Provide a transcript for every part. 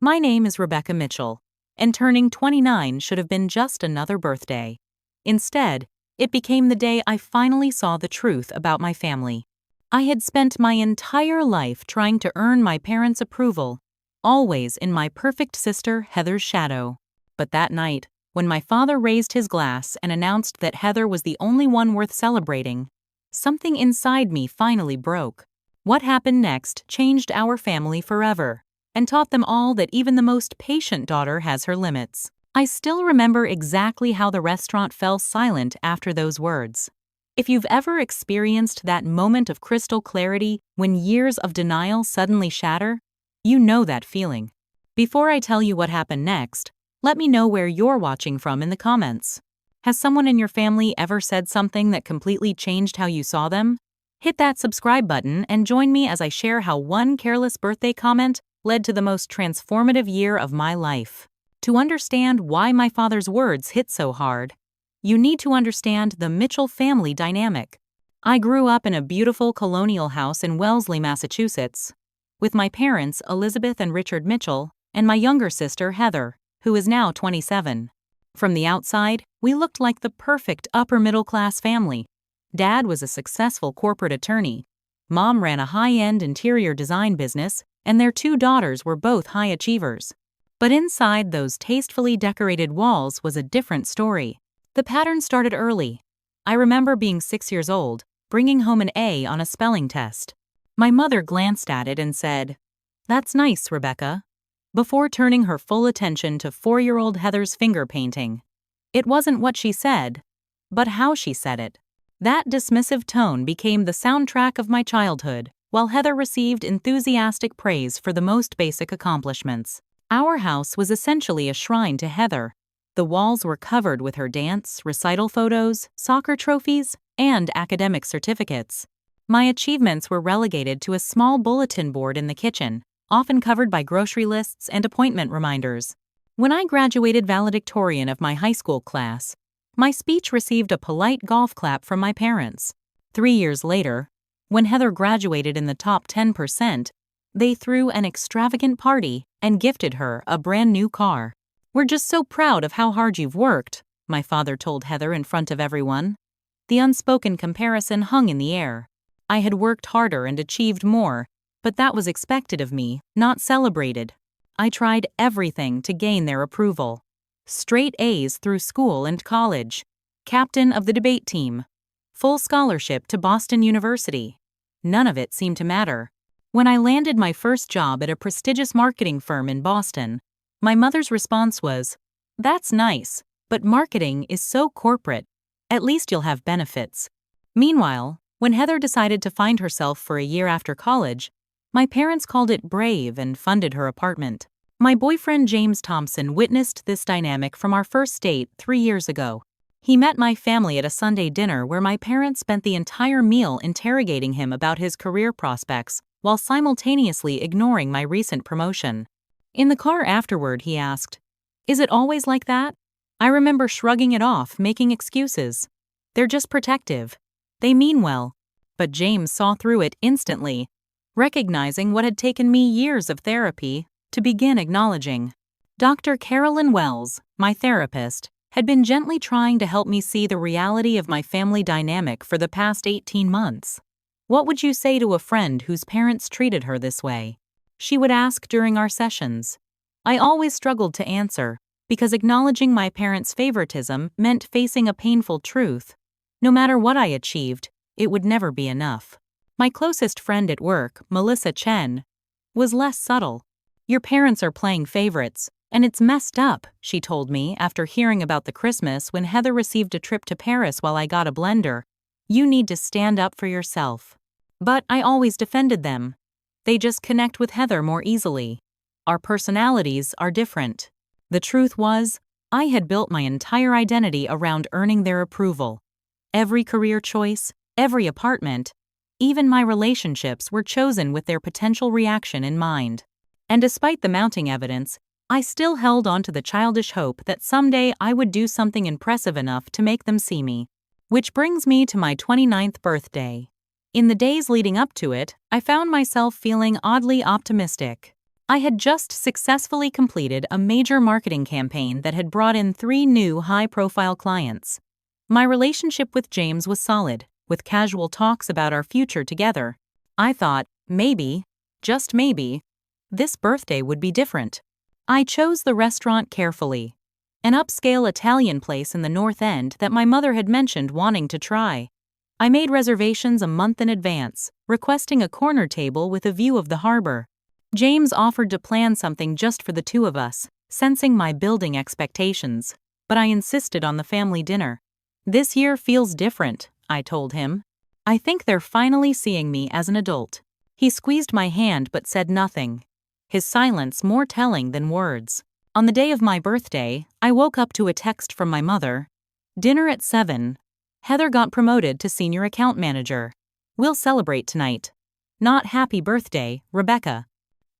My name is Rebecca Mitchell, and turning 29 should have been just another birthday. Instead, it became the day I finally saw the truth about my family. I had spent my entire life trying to earn my parents' approval, always in my perfect sister Heather's shadow. But that night, when my father raised his glass and announced that Heather was the only one worth celebrating, something inside me finally broke. What happened next changed our family forever, and taught them all that even the most patient daughter has her limits. I still remember exactly how the restaurant fell silent after those words. If you've ever experienced that moment of crystal clarity when years of denial suddenly shatter, you know that feeling. Before I tell you what happened next, let me know where you're watching from in the comments. Has someone in your family ever said something that completely changed how you saw them? Hit that subscribe button and join me as I share how one careless birthday comment led to the most transformative year of my life. To understand why my father's words hit so hard, you need to understand the Mitchell family dynamic. I grew up in a beautiful colonial house in Wellesley, Massachusetts, with my parents, Elizabeth and Richard Mitchell, and my younger sister, Heather, who is now 27. From the outside, we looked like the perfect upper-middle-class family. Dad was a successful corporate attorney. Mom ran a high-end interior design business, and their two daughters were both high achievers. But inside those tastefully decorated walls was a different story. The pattern started early. I remember being 6 years old, bringing home an A on a spelling test. My mother glanced at it and said, "That's nice, Rebecca," before turning her full attention to 4-year-old Heather's finger painting. It wasn't what she said, but how she said it. That dismissive tone became the soundtrack of my childhood, while Heather received enthusiastic praise for the most basic accomplishments. Our house was essentially a shrine to Heather. The walls were covered with her dance, recital photos, soccer trophies, and academic certificates. My achievements were relegated to a small bulletin board in the kitchen, often covered by grocery lists and appointment reminders. When I graduated valedictorian of my high school class, my speech received a polite golf clap from my parents. 3 years later, when Heather graduated in the top 10%, they threw an extravagant party and gifted her a brand new car. "We're just so proud of how hard you've worked," my father told Heather in front of everyone. The unspoken comparison hung in the air. I had worked harder and achieved more, but that was expected of me, not celebrated. I tried everything to gain their approval. Straight A's through school and college, captain of the debate team, full scholarship to Boston University. None of it seemed to matter. When I landed my first job at a prestigious marketing firm in Boston, my mother's response was, "That's nice, but marketing is so corporate. At least you'll have benefits." Meanwhile, when Heather decided to find herself for a year after college, my parents called it brave and funded her apartment. My boyfriend James Thompson witnessed this dynamic from our first date 3 years ago. He met my family at a Sunday dinner where my parents spent the entire meal interrogating him about his career prospects while simultaneously ignoring my recent promotion. In the car afterward, he asked, "Is it always like that?" I remember shrugging it off, making excuses. "They're just protective. They mean well." But James saw through it instantly, recognizing what had taken me years of therapy to begin acknowledging. Dr. Carolyn Wells, my therapist, had been gently trying to help me see the reality of my family dynamic for the past 18 months. "What would you say to a friend whose parents treated her this way?" she would ask during our sessions. I always struggled to answer, because acknowledging my parents' favoritism meant facing a painful truth. No matter what I achieved, it would never be enough. My closest friend at work, Melissa Chen, was less subtle. "Your parents are playing favorites, and it's messed up," she told me after hearing about the Christmas when Heather received a trip to Paris while I got a blender. "You need to stand up for yourself." But I always defended them. "They just connect with Heather more easily. Our personalities are different." The truth was, I had built my entire identity around earning their approval. Every career choice, every apartment, even my relationships were chosen with their potential reaction in mind. And despite the mounting evidence, I still held on to the childish hope that someday I would do something impressive enough to make them see me. Which brings me to my 29th birthday. In the days leading up to it, I found myself feeling oddly optimistic. I had just successfully completed a major marketing campaign that had brought in 3 new high-profile clients. My relationship with James was solid, with casual talks about our future together. I thought, maybe, just maybe, this birthday would be different. I chose the restaurant carefully. An upscale Italian place in the North End that my mother had mentioned wanting to try. I made reservations a month in advance, requesting a corner table with a view of the harbor. James offered to plan something just for the two of us, sensing my building expectations, but I insisted on the family dinner. This year feels different, I told him. I think they're finally seeing me as an adult. He squeezed my hand but said nothing, his silence more telling than words. On the day of my birthday, I woke up to a text from my mother. Dinner at 7. Heather got promoted to senior account manager. We'll celebrate tonight. Not happy birthday, Rebecca.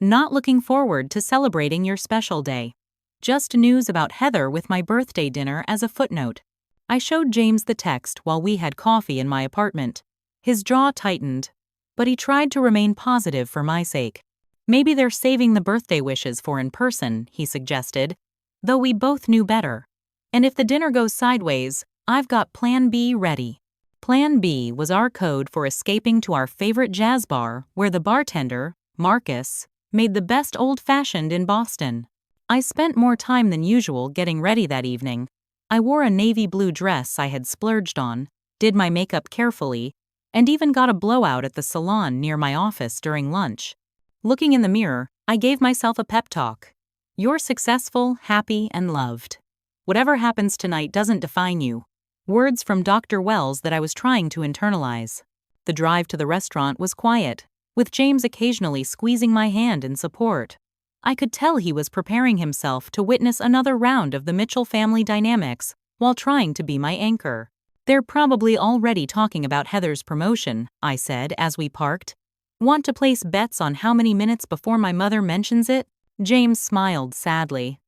Not looking forward to celebrating your special day. Just news about Heather with my birthday dinner as a footnote. I showed James the text while we had coffee in my apartment. His jaw tightened, but he tried to remain positive for my sake. Maybe they're saving the birthday wishes for in person, he suggested, though we both knew better. And if the dinner goes sideways, I've got Plan B ready. Plan B was our code for escaping to our favorite jazz bar where the bartender, Marcus, made the best old-fashioned in Boston. I spent more time than usual getting ready that evening. I wore a navy blue dress I had splurged on, did my makeup carefully, and even got a blowout at the salon near my office during lunch. Looking in the mirror, I gave myself a pep talk. You're successful, happy, and loved. Whatever happens tonight doesn't define you. Words from Dr. Wells that I was trying to internalize. The drive to the restaurant was quiet, with James occasionally squeezing my hand in support. I could tell he was preparing himself to witness another round of the Mitchell family dynamics while trying to be my anchor. They're probably already talking about Heather's promotion, I said as we parked. Want to place bets on how many minutes before my mother mentions it? James smiled sadly.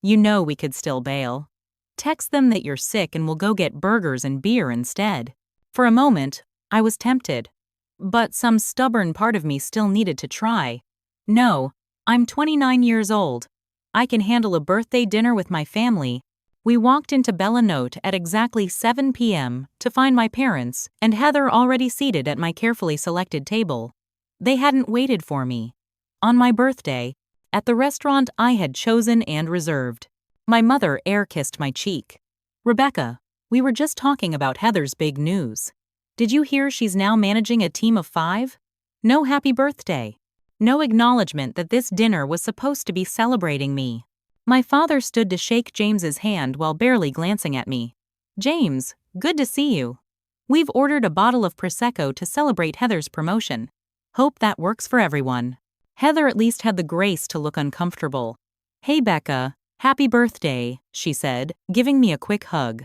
You know we could still bail. Text them that you're sick and we'll go get burgers and beer instead. For a moment, I was tempted. But some stubborn part of me still needed to try. No, I'm 29 years old. I can handle a birthday dinner with my family. We walked into Bella Note at exactly 7 p.m. to find my parents and Heather already seated at my carefully selected table. They hadn't waited for me. On my birthday, at the restaurant I had chosen and reserved. My mother air-kissed my cheek. Rebecca, we were just talking about Heather's big news. Did you hear she's now managing a team of 5? No happy birthday. No acknowledgement that this dinner was supposed to be celebrating me. My father stood to shake James's hand while barely glancing at me. James, good to see you. We've ordered a bottle of Prosecco to celebrate Heather's promotion. Hope that works for everyone. Heather at least had the grace to look uncomfortable. Hey Becca, happy birthday, she said, giving me a quick hug.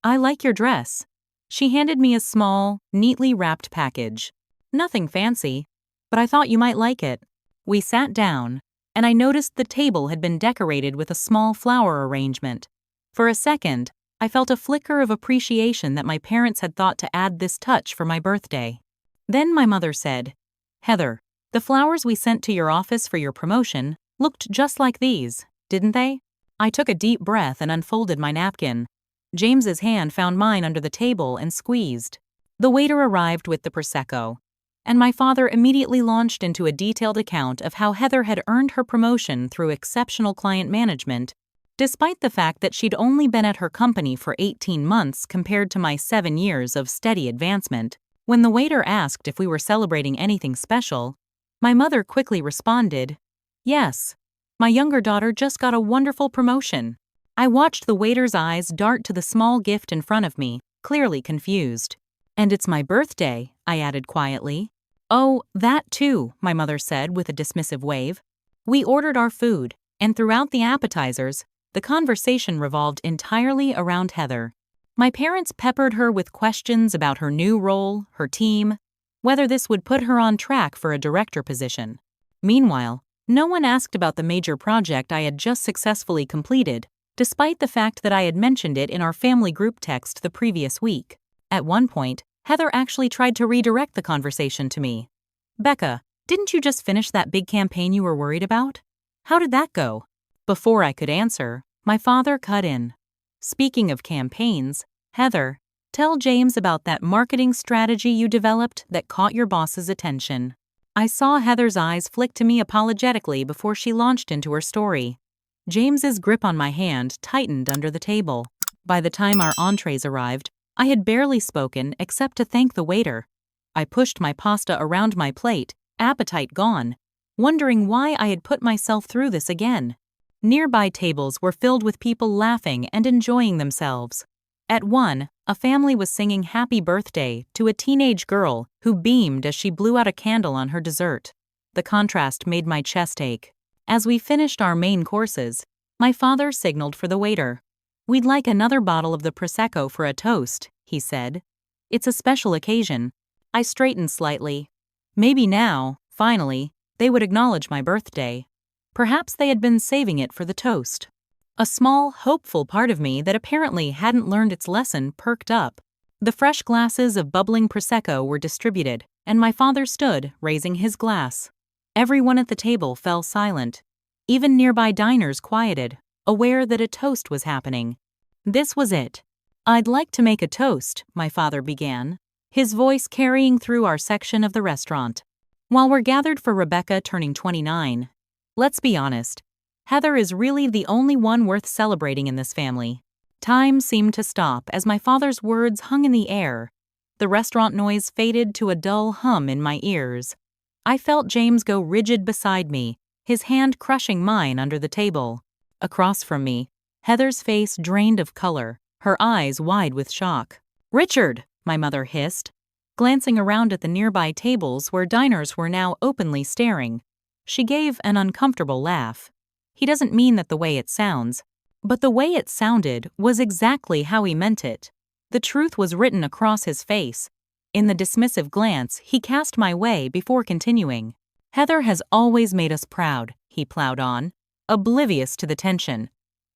I like your dress. She handed me a small, neatly wrapped package. Nothing fancy, but I thought you might like it. We sat down, and I noticed the table had been decorated with a small flower arrangement. For a second, I felt a flicker of appreciation that my parents had thought to add this touch for my birthday. Then my mother said, Heather, the flowers we sent to your office for your promotion looked just like these, didn't they? I took a deep breath and unfolded my napkin. James's hand found mine under the table and squeezed. The waiter arrived with the Prosecco, and my father immediately launched into a detailed account of how Heather had earned her promotion through exceptional client management, despite the fact that she'd only been at her company for 18 months compared to my 7 years of steady advancement. When the waiter asked if we were celebrating anything special, my mother quickly responded, Yes, my younger daughter just got a wonderful promotion. I watched the waiter's eyes dart to the small gift in front of me, clearly confused. And it's my birthday, I added quietly. Oh, that too, my mother said with a dismissive wave. We ordered our food, and throughout the appetizers, the conversation revolved entirely around Heather. My parents peppered her with questions about her new role, her team, whether this would put her on track for a director position. Meanwhile, no one asked about the major project I had just successfully completed, despite the fact that I had mentioned it in our family group text the previous week. At one point, Heather actually tried to redirect the conversation to me. Becca, didn't you just finish that big campaign you were worried about? How did that go? Before I could answer, my father cut in. Speaking of campaigns, Heather, tell James about that marketing strategy you developed that caught your boss's attention. I saw Heather's eyes flick to me apologetically before she launched into her story. James's grip on my hand tightened under the table. By the time our entrees arrived, I had barely spoken except to thank the waiter. I pushed my pasta around my plate, appetite gone, wondering why I had put myself through this again. Nearby tables were filled with people laughing and enjoying themselves. At one, a family was singing happy birthday to a teenage girl who beamed as she blew out a candle on her dessert. The contrast made my chest ache. As we finished our main courses, my father signaled for the waiter. "We'd like another bottle of the Prosecco for a toast," he said. "It's a special occasion." I straightened slightly. Maybe now, finally, they would acknowledge my birthday. Perhaps they had been saving it for the toast. A small, hopeful part of me that apparently hadn't learned its lesson perked up. The fresh glasses of bubbling Prosecco were distributed, and my father stood, raising his glass. Everyone at the table fell silent. Even nearby diners quieted, aware that a toast was happening. This was it. "I'd like to make a toast," my father began, his voice carrying through our section of the restaurant. "While we're gathered for Rebecca turning 29, let's be honest, Heather is really the only one worth celebrating in this family." Time seemed to stop as my father's words hung in the air. The restaurant noise faded to a dull hum in my ears. I felt James go rigid beside me, his hand crushing mine under the table. Across from me, Heather's face drained of color, her eyes wide with shock. "Richard!" my mother hissed, glancing around at the nearby tables where diners were now openly staring. She gave an uncomfortable laugh. "He doesn't mean that the way it sounds." But the way it sounded was exactly how he meant it. The truth was written across his face. In the dismissive glance he cast my way before continuing. "Heather has always made us proud," he plowed on, oblivious to the tension.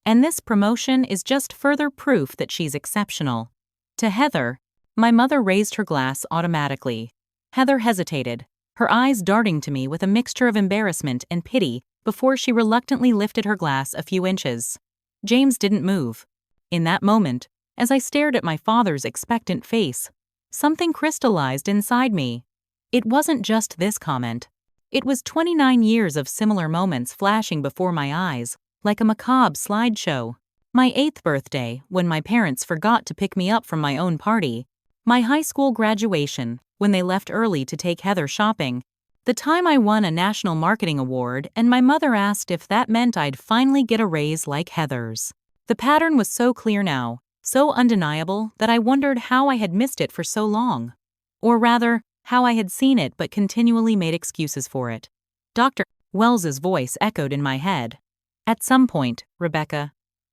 "And this promotion is just further proof that she's exceptional." To Heather, my mother raised her glass automatically. Heather hesitated, her eyes darting to me with a mixture of embarrassment and pity before she reluctantly lifted her glass a few inches. James didn't move. In that moment, as I stared at my father's expectant face, something crystallized inside me. It wasn't just this comment. It was 29 years of similar moments flashing before my eyes, like a macabre slideshow. My 8th birthday, when my parents forgot to pick me up from my own party. My high school graduation, when they left early to take Heather shopping. The time I won a national marketing award and my mother asked if that meant I'd finally get a raise like Heather's. The pattern was so clear now, so undeniable, that I wondered how I had missed it for so long. Or rather, how I had seen it but continually made excuses for it. Dr. Wells's voice echoed in my head. "At some point, Rebecca,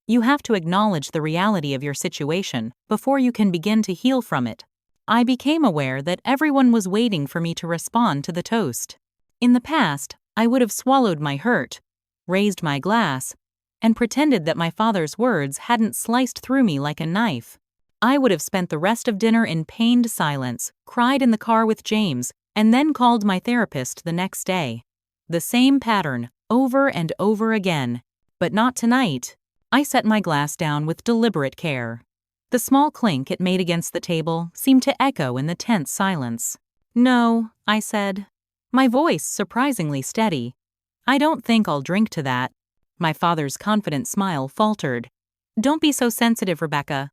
you have to acknowledge the reality of your situation before you can begin to heal from it." I became aware that everyone was waiting for me to respond to the toast. In the past, I would have swallowed my hurt, raised my glass, and pretended that my father's words hadn't sliced through me like a knife. I would have spent the rest of dinner in pained silence, cried in the car with James, and then called my therapist the next day. The same pattern, over and over again. But not tonight. I set my glass down with deliberate care. The small clink it made against the table seemed to echo in the tense silence. "No," I said, my voice surprisingly steady. "I don't think I'll drink to that." My father's confident smile faltered. "Don't be so sensitive, Rebecca.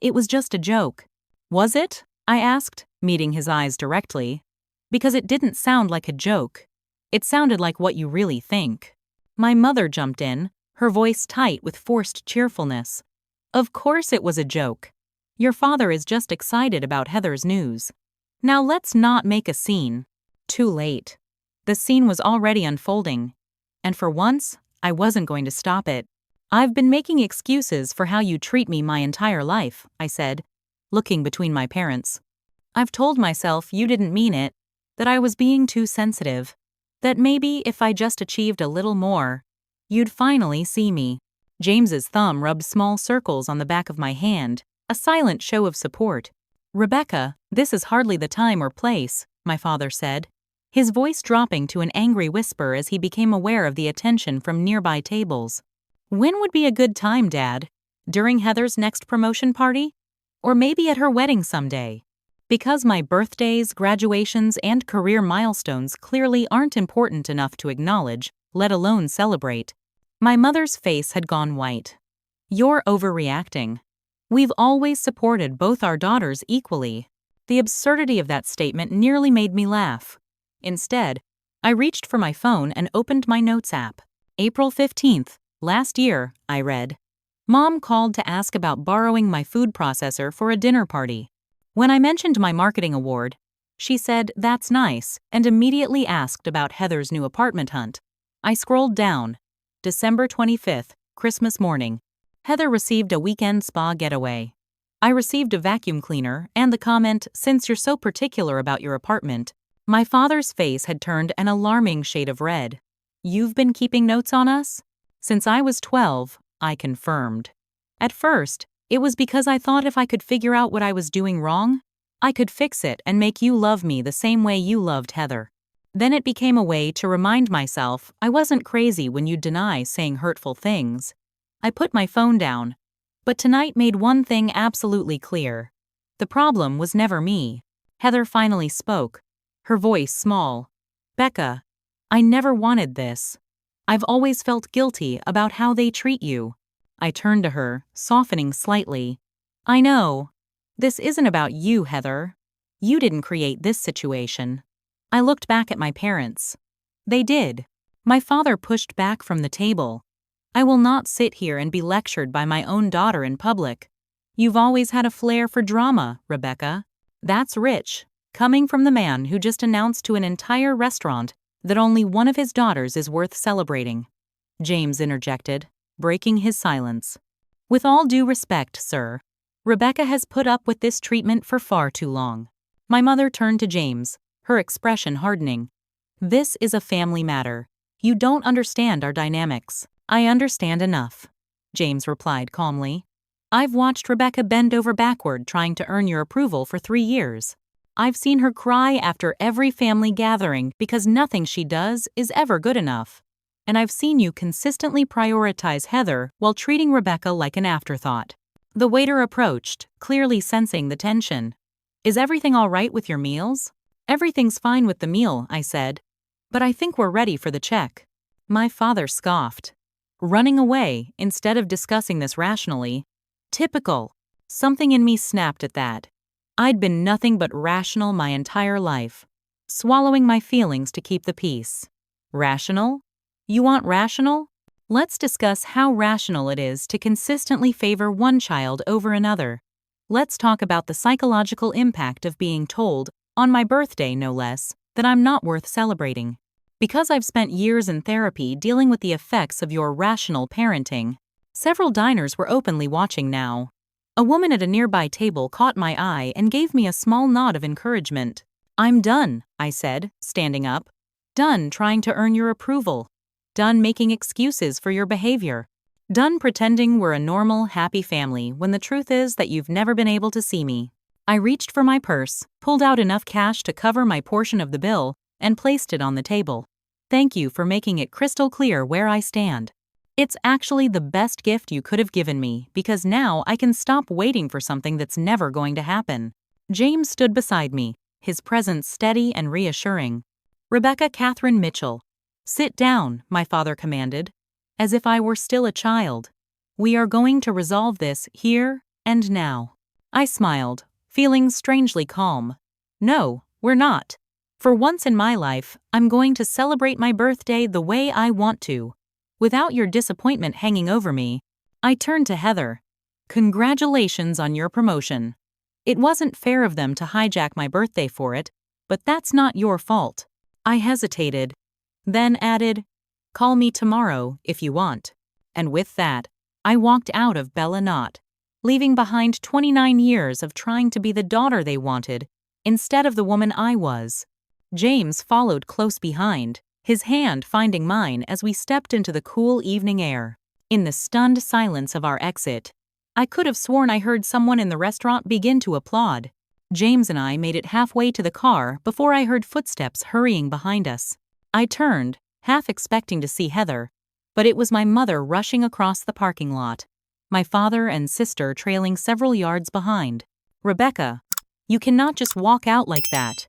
It was just a joke." "Was it?" I asked, meeting his eyes directly. "Because it didn't sound like a joke. It sounded like what you really think." My mother jumped in, her voice tight with forced cheerfulness. "Of course it was a joke. Your father is just excited about Heather's news. Now let's not make a scene." Too late. The scene was already unfolding. And for once, I wasn't going to stop it. "I've been making excuses for how you treat me my entire life," I said, looking between my parents. "I've told myself you didn't mean it, that I was being too sensitive, that maybe if I just achieved a little more, you'd finally see me." James's thumb rubbed small circles on the back of my hand, a silent show of support. "Rebecca, this is hardly the time or place," my father said. his voice dropping to an angry whisper as he became aware of the attention from nearby tables. When would be a good time, Dad? During Heather's next promotion party? Or maybe at her wedding someday? Because my birthdays, graduations, and career milestones clearly aren't important enough to acknowledge, let alone celebrate. My mother's face had gone white. You're overreacting. We've always supported both our daughters equally. The absurdity of that statement nearly made me laugh. Instead, I reached for my phone and opened my notes app. April 15th, last year, I read. Mom called to ask about borrowing my food processor for a dinner party. When I mentioned my marketing award, she said, "That's nice," and immediately asked about Heather's new apartment hunt. I scrolled down. December 25th, Christmas morning. Heather received a weekend spa getaway. I received a vacuum cleaner and the comment, "Since you're so particular about your apartment." My father's face had turned an alarming shade of red. "You've been keeping notes on us?" "Since I was 12, I confirmed. At first, it was because I thought if I could figure out what I was doing wrong, I could fix it and make you love me the same way you loved Heather. Then it became a way to remind myself I wasn't crazy when you'd deny saying hurtful things. I put my phone down. But tonight made one thing absolutely clear. The problem was never me. Heather finally spoke, her voice small. "Becca, I never wanted this. I've always felt guilty about how they treat you." I turned to her, softening slightly. "I know. This isn't about you, Heather. You didn't create this situation." I looked back at my parents. They did. My father pushed back from the table. "I will not sit here and be lectured by my own daughter in public. You've always had a flair for drama, Rebecca. That's rich, coming from the man who just announced to an entire restaurant that only one of his daughters is worth celebrating." James interjected, breaking his silence. "With all due respect, sir, Rebecca has put up with this treatment for far too long." My mother turned to James, her expression hardening. "This is a family matter. You don't understand our dynamics." "I understand enough," James replied calmly. "I've watched Rebecca bend over backward trying to earn your approval for 3 years. I've seen her cry after every family gathering because nothing she does is ever good enough. And I've seen you consistently prioritize Heather while treating Rebecca like an afterthought." The waiter approached, clearly sensing the tension. "Is everything all right with your meals?" "Everything's fine with the meal," I said. "But I think we're ready for the check." My father scoffed. Running away instead of discussing this rationally. Typical. Something in me snapped at that. I'd been nothing but rational my entire life, swallowing my feelings to keep the peace. Rational? You want rational? Let's discuss how rational it is to consistently favor one child over another. Let's talk about the psychological impact of being told, on my birthday no less, that I'm not worth celebrating. Because I've spent years in therapy dealing with the effects of your rational parenting, several diners were openly watching now. A woman at a nearby table caught my eye and gave me a small nod of encouragement. "I'm done," I said, standing up. "Done trying to earn your approval. Done making excuses for your behavior. Done pretending we're a normal, happy family when the truth is that you've never been able to see me." I reached for my purse, pulled out enough cash to cover my portion of the bill, and placed it on the table. "Thank you for making it crystal clear where I stand. It's actually the best gift you could have given me because now I can stop waiting for something that's never going to happen." James stood beside me, his presence steady and reassuring. "Rebecca Catherine Mitchell." "Sit down," my father commanded, as if I were still a child. "We are going to resolve this here and now." I smiled, feeling strangely calm. "No, we're not. For once in my life, I'm going to celebrate my birthday the way I want to, without your disappointment hanging over me." I turned to Heather. "Congratulations on your promotion. It wasn't fair of them to hijack my birthday for it, but that's not your fault." I hesitated, then added, "Call me tomorrow if you want." And with that, I walked out of Bella Knott, leaving behind 29 years of trying to be the daughter they wanted instead of the woman I was. James followed close behind, his hand finding mine as we stepped into the cool evening air. In the stunned silence of our exit, I could have sworn I heard someone in the restaurant begin to applaud. James and I made it halfway to the car before I heard footsteps hurrying behind us. I turned, half expecting to see Heather, but it was my mother rushing across the parking lot, my father and sister trailing several yards behind. "Rebecca, you cannot just walk out like that.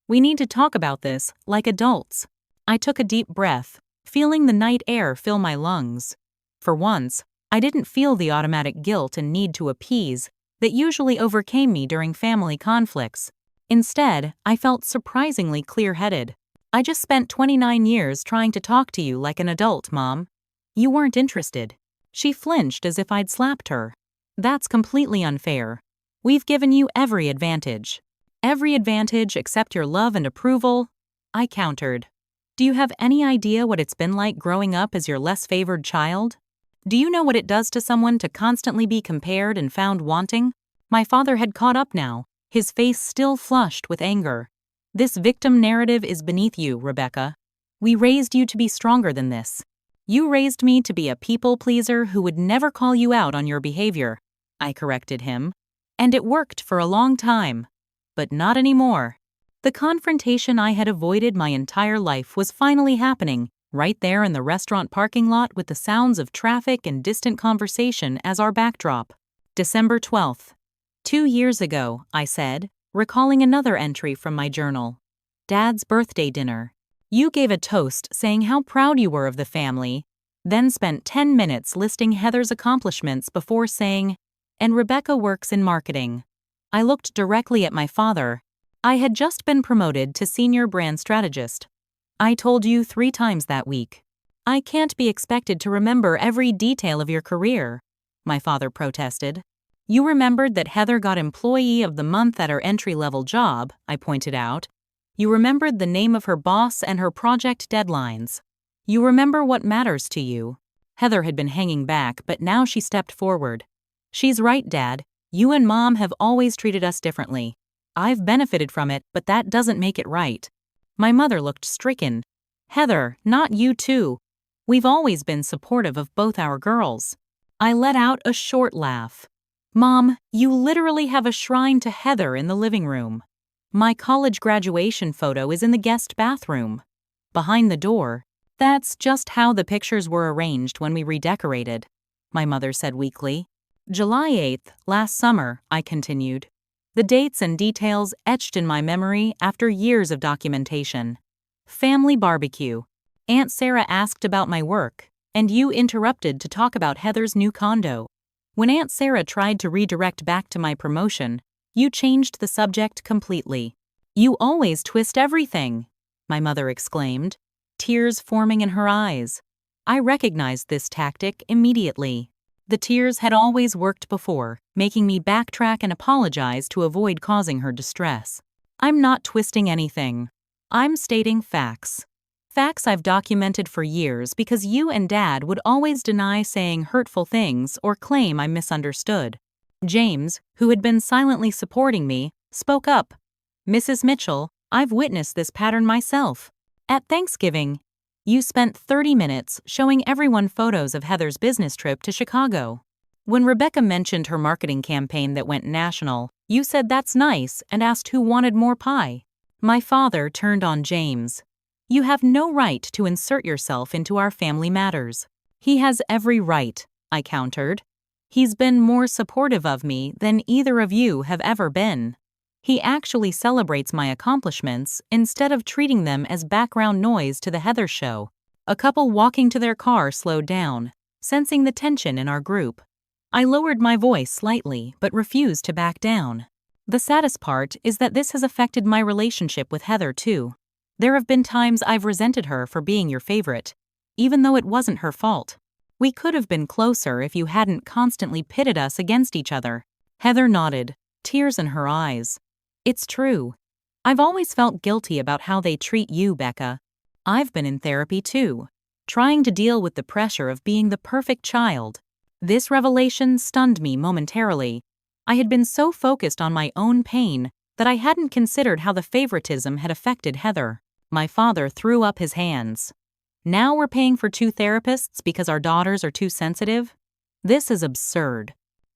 We need to talk about this like adults." I took a deep breath, feeling the night air fill my lungs. For once, I didn't feel the automatic guilt and need to appease that usually overcame me during family conflicts. Instead, I felt surprisingly clear-headed. "I just spent 29 years trying to talk to you like an adult, Mom. You weren't interested." She flinched as if I'd slapped her. "That's completely unfair. We've given you every advantage." "Every advantage except your love and approval," I countered. "Do you have any idea what it's been like growing up as your less favored child? Do you know what it does to someone to constantly be compared and found wanting?" My father had caught up now, his face still flushed with anger. "This victim narrative is beneath you, Rebecca. We raised you to be stronger than this. You raised me to be a people pleaser who would never call you out on your behavior," I corrected him. "And it worked for a long time. But not anymore." The confrontation I had avoided my entire life was finally happening, right there in the restaurant parking lot with the sounds of traffic and distant conversation as our backdrop. December 12th. 2 years ago, I said, recalling another entry from my journal. "Dad's birthday dinner. You gave a toast saying how proud you were of the family, then spent 10 minutes listing Heather's accomplishments before saying, 'And Rebecca works in marketing.'" I looked directly at my father. I had just been promoted to senior brand strategist. "I told you 3 times that week. I can't be expected to remember every detail of your career," my father protested. "You remembered that Heather got Employee of the Month at her entry-level job," I pointed out. "You remembered the name of her boss and her project deadlines. You remember what matters to you." Heather had been hanging back, but now she stepped forward. "She's right, Dad. You and Mom have always treated us differently. I've benefited from it, but that doesn't make it right." My mother looked stricken. "Heather, not you too. We've always been supportive of both our girls." I let out a short laugh. "Mom, you literally have a shrine to Heather in the living room. My college graduation photo is in the guest bathroom. Behind the door. That's just how the pictures were arranged when we redecorated," my mother said weakly. "July 8th, last summer," I continued. The dates and details etched in my memory after years of documentation. "Family barbecue. Aunt Sarah asked about my work, and you interrupted to talk about Heather's new condo. When Aunt Sarah tried to redirect back to my promotion, you changed the subject completely. You always twist everything," my mother exclaimed, tears forming in her eyes. I recognized this tactic immediately. The tears had always worked before, making me backtrack and apologize to avoid causing her distress. "I'm not twisting anything. I'm stating facts. Facts I've documented for years because you and Dad would always deny saying hurtful things or claim I misunderstood." James, who had been silently supporting me, spoke up. "Mrs. Mitchell, I've witnessed this pattern myself. At Thanksgiving, you spent 30 minutes showing everyone photos of Heather's business trip to Chicago. When Rebecca mentioned her marketing campaign that went national, you said that's nice and asked who wanted more pie." My father turned on James. "You have no right to insert yourself into our family matters." "He has every right," I countered. "He's been more supportive of me than either of you have ever been. He actually celebrates my accomplishments instead of treating them as background noise to the Heather show." A couple walking to their car slowed down, sensing the tension in our group. I lowered my voice slightly but refused to back down. "The saddest part is that this has affected my relationship with Heather too. There have been times I've resented her for being your favorite, even though it wasn't her fault. We could have been closer if you hadn't constantly pitted us against each other." Heather nodded, tears in her eyes. "It's true. I've always felt guilty about how they treat you, Becca. I've been in therapy too, trying to deal with the pressure of being the perfect child." This revelation stunned me momentarily. I had been so focused on my own pain that I hadn't considered how the favoritism had affected Heather. My father threw up his hands. "Now we're paying for 2 therapists because our daughters are too sensitive? This is absurd."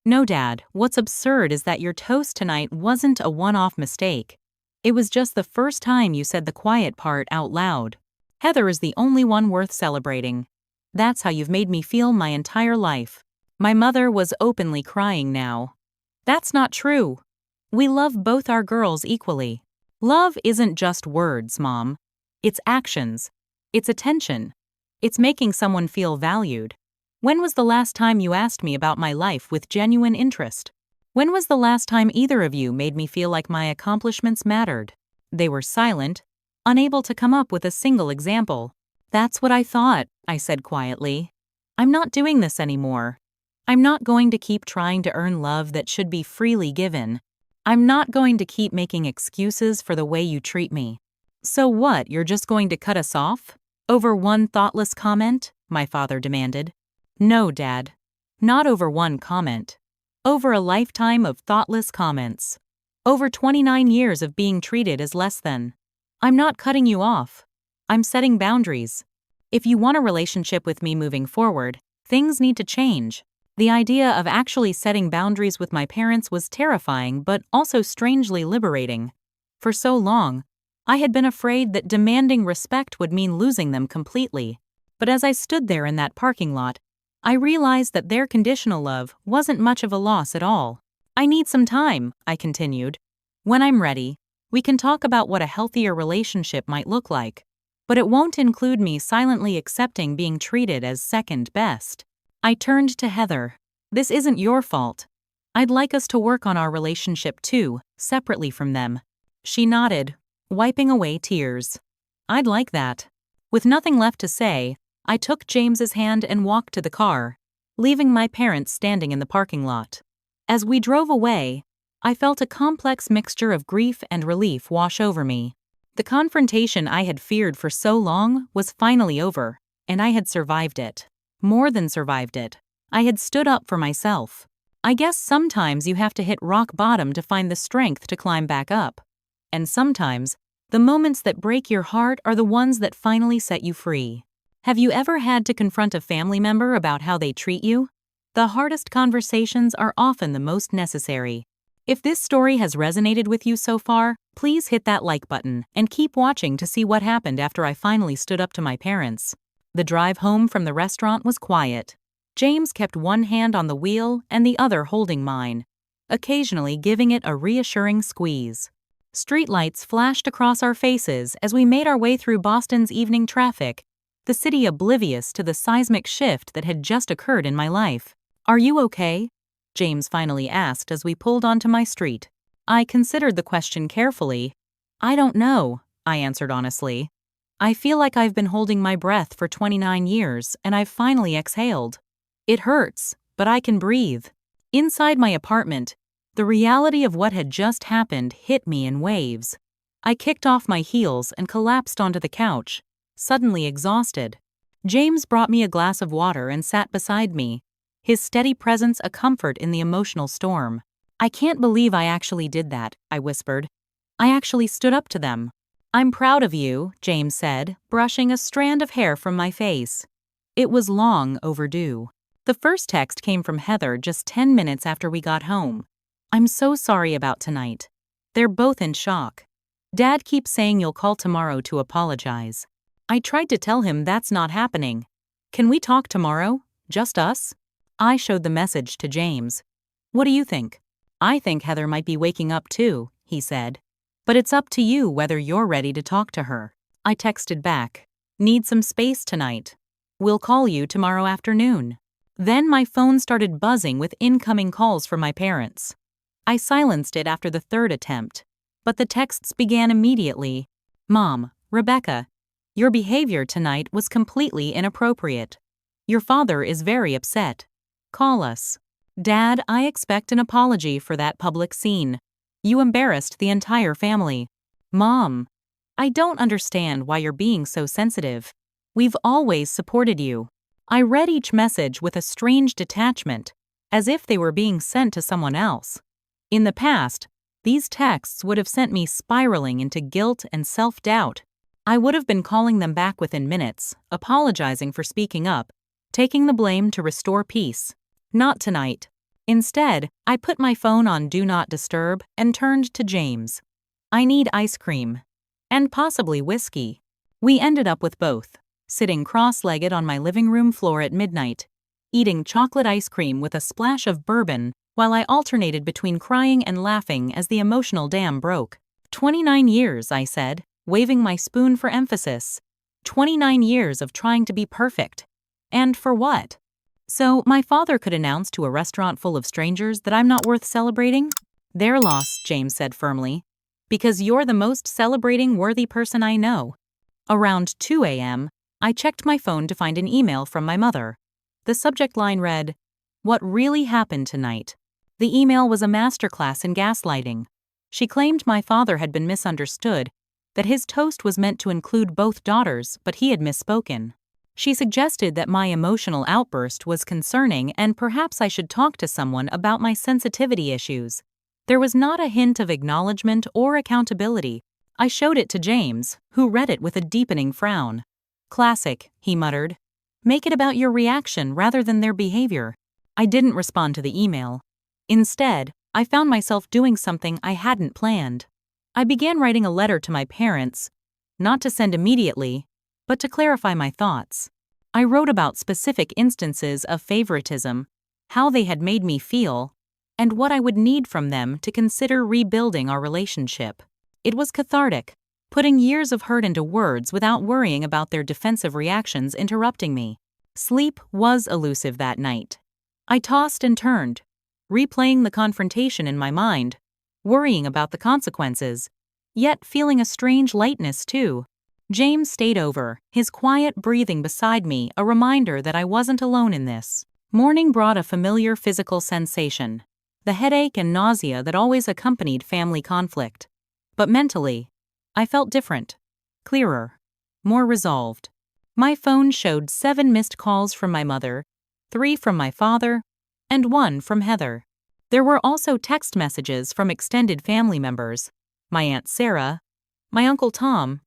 No, Dad, what's absurd is that your toast tonight wasn't a one-off mistake. It was just the first time you said the quiet part out loud. Heather is the only one worth celebrating. That's how you've made me feel my entire life. My mother was openly crying now. That's not true. We love both our girls equally. Love isn't just words, Mom. It's actions. It's attention. It's making someone feel valued. When was the last time you asked me about my life with genuine interest? When was the last time either of you made me feel like my accomplishments mattered? They were silent, unable to come up with a single example. That's what I thought, I said quietly. I'm not doing this anymore. I'm not going to keep trying to earn love that should be freely given. I'm not going to keep making excuses for the way you treat me. So what, you're just going to cut us off? Over one thoughtless comment? My father demanded. No, Dad. Not over one comment. Over a lifetime of thoughtless comments. Over 29 years of being treated as less than. I'm not cutting you off. I'm setting boundaries. If you want a relationship with me moving forward, things need to change. The idea of actually setting boundaries with my parents was terrifying but also strangely liberating. For so long, I had been afraid that demanding respect would mean losing them completely. But as I stood there in that parking lot, I realized that their conditional love wasn't much of a loss at all. I need some time, I continued. When I'm ready, we can talk about what a healthier relationship might look like. But it won't include me silently accepting being treated as second best. I turned to Heather. This isn't your fault. I'd like us to work on our relationship too, separately from them. She nodded, wiping away tears. I'd like that. With nothing left to say, I took James's hand and walked to the car, leaving my parents standing in the parking lot. As we drove away, I felt a complex mixture of grief and relief wash over me. The confrontation I had feared for so long was finally over, and I had survived it. More than survived it. I had stood up for myself. I guess sometimes you have to hit rock bottom to find the strength to climb back up. And sometimes, the moments that break your heart are the ones that finally set you free. Have you ever had to confront a family member about how they treat you? The hardest conversations are often the most necessary. If this story has resonated with you so far, please hit that like button and keep watching to see what happened after I finally stood up to my parents. The drive home from the restaurant was quiet. James kept one hand on the wheel and the other holding mine, occasionally giving it a reassuring squeeze. Streetlights flashed across our faces as we made our way through Boston's evening traffic, the city oblivious to the seismic shift that had just occurred in my life. Are you okay? James finally asked as we pulled onto my street. I considered the question carefully. I don't know, I answered honestly. I feel like I've been holding my breath for 29 years and I've finally exhaled. It hurts, but I can breathe. Inside my apartment, the reality of what had just happened hit me in waves. I kicked off my heels and collapsed onto the couch, suddenly exhausted. James brought me a glass of water and sat beside me, his steady presence a comfort in the emotional storm. I can't believe I actually did that, I whispered. I actually stood up to them. I'm proud of you, James said, brushing a strand of hair from my face. It was long overdue. The first text came from Heather just 10 minutes after we got home. I'm so sorry about tonight. They're both in shock. Dad keeps saying you'll call tomorrow to apologize. I tried to tell him that's not happening. Can we talk tomorrow? Just us? I showed the message to James. What do you think? I think Heather might be waking up too, he said. But it's up to you whether you're ready to talk to her. I texted back. Need some space tonight. We'll call you tomorrow afternoon. Then my phone started buzzing with incoming calls from my parents. I silenced it after the third attempt, but the texts began immediately. Mom, Rebecca, your behavior tonight was completely inappropriate. Your father is very upset. Call us. Dad, I expect an apology for that public scene. You embarrassed the entire family. Mom, I don't understand why you're being so sensitive. We've always supported you. I read each message with a strange detachment, as if they were being sent to someone else. In the past, these texts would have sent me spiraling into guilt and self-doubt. I would have been calling them back within minutes, apologizing for speaking up, taking the blame to restore peace. Not tonight. Instead, I put my phone on Do Not Disturb and turned to James. I need ice cream. And possibly whiskey. We ended up with both, sitting cross-legged on my living room floor at midnight, eating chocolate ice cream with a splash of bourbon while I alternated between crying and laughing as the emotional dam broke. 29 years, I said, waving my spoon for emphasis. 29 years of trying to be perfect. And for what? So my father could announce to a restaurant full of strangers that I'm not worth celebrating? Their loss, James said firmly. Because you're the most celebrating worthy person I know. Around 2 a.m., I checked my phone to find an email from my mother. The subject line read, "What really happened tonight?" The email was a masterclass in gaslighting. She claimed my father had been misunderstood, that his toast was meant to include both daughters, but he had misspoken. She suggested that my emotional outburst was concerning and perhaps I should talk to someone about my sensitivity issues. There was not a hint of acknowledgement or accountability. I showed it to James, who read it with a deepening frown. "Classic," he muttered. "Make it about your reaction rather than their behavior." I didn't respond to the email. Instead, I found myself doing something I hadn't planned. I began writing a letter to my parents, not to send immediately, but to clarify my thoughts. I wrote about specific instances of favoritism, how they had made me feel, and what I would need from them to consider rebuilding our relationship. It was cathartic, putting years of hurt into words without worrying about their defensive reactions interrupting me. Sleep was elusive that night. I tossed and turned, replaying the confrontation in my mind, worrying about the consequences, yet feeling a strange lightness too. James stayed over, his quiet breathing beside me a reminder that I wasn't alone in this. Morning brought a familiar physical sensation, the headache and nausea that always accompanied family conflict. But mentally, I felt different, clearer, more resolved. My phone showed 7 missed calls from my mother, 3 from my father, and 1 from Heather. There were also text messages from extended family members, my Aunt Sarah, my Uncle Tom,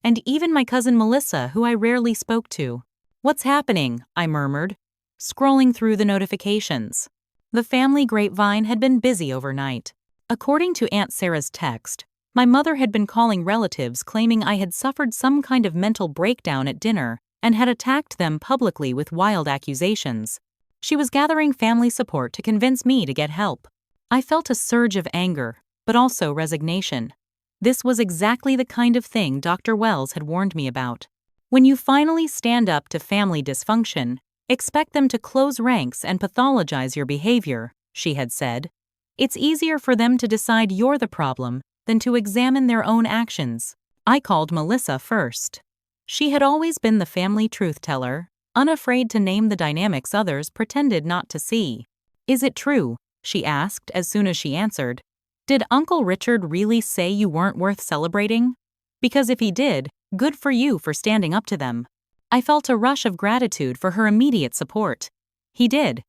and even my cousin Melissa, who I rarely spoke to. "What's happening?" I murmured, scrolling through the notifications. The family grapevine had been busy overnight. According to Aunt Sarah's text, my mother had been calling relatives claiming I had suffered some kind of mental breakdown at dinner and had attacked them publicly with wild accusations. She was gathering family support to convince me to get help. I felt a surge of anger, but also resignation. This was exactly the kind of thing Dr. Wells had warned me about. When you finally stand up to family dysfunction, expect them to close ranks and pathologize your behavior, she had said. It's easier for them to decide you're the problem than to examine their own actions. I called Melissa first. She had always been the family truth teller, unafraid to name the dynamics others pretended not to see. "Is it true?" she asked as soon as she answered. "Did Uncle Richard really say you weren't worth celebrating? Because if he did, good for you for standing up to them." I felt a rush of gratitude for her immediate support. He did.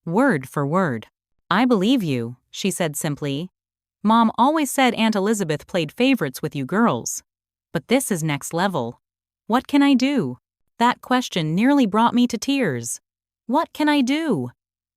Word for word. "I believe you," she said simply. "Mom always said Aunt Elizabeth played favorites with you girls. But this is next level. What can I do?" That question nearly brought me to tears. What can I do?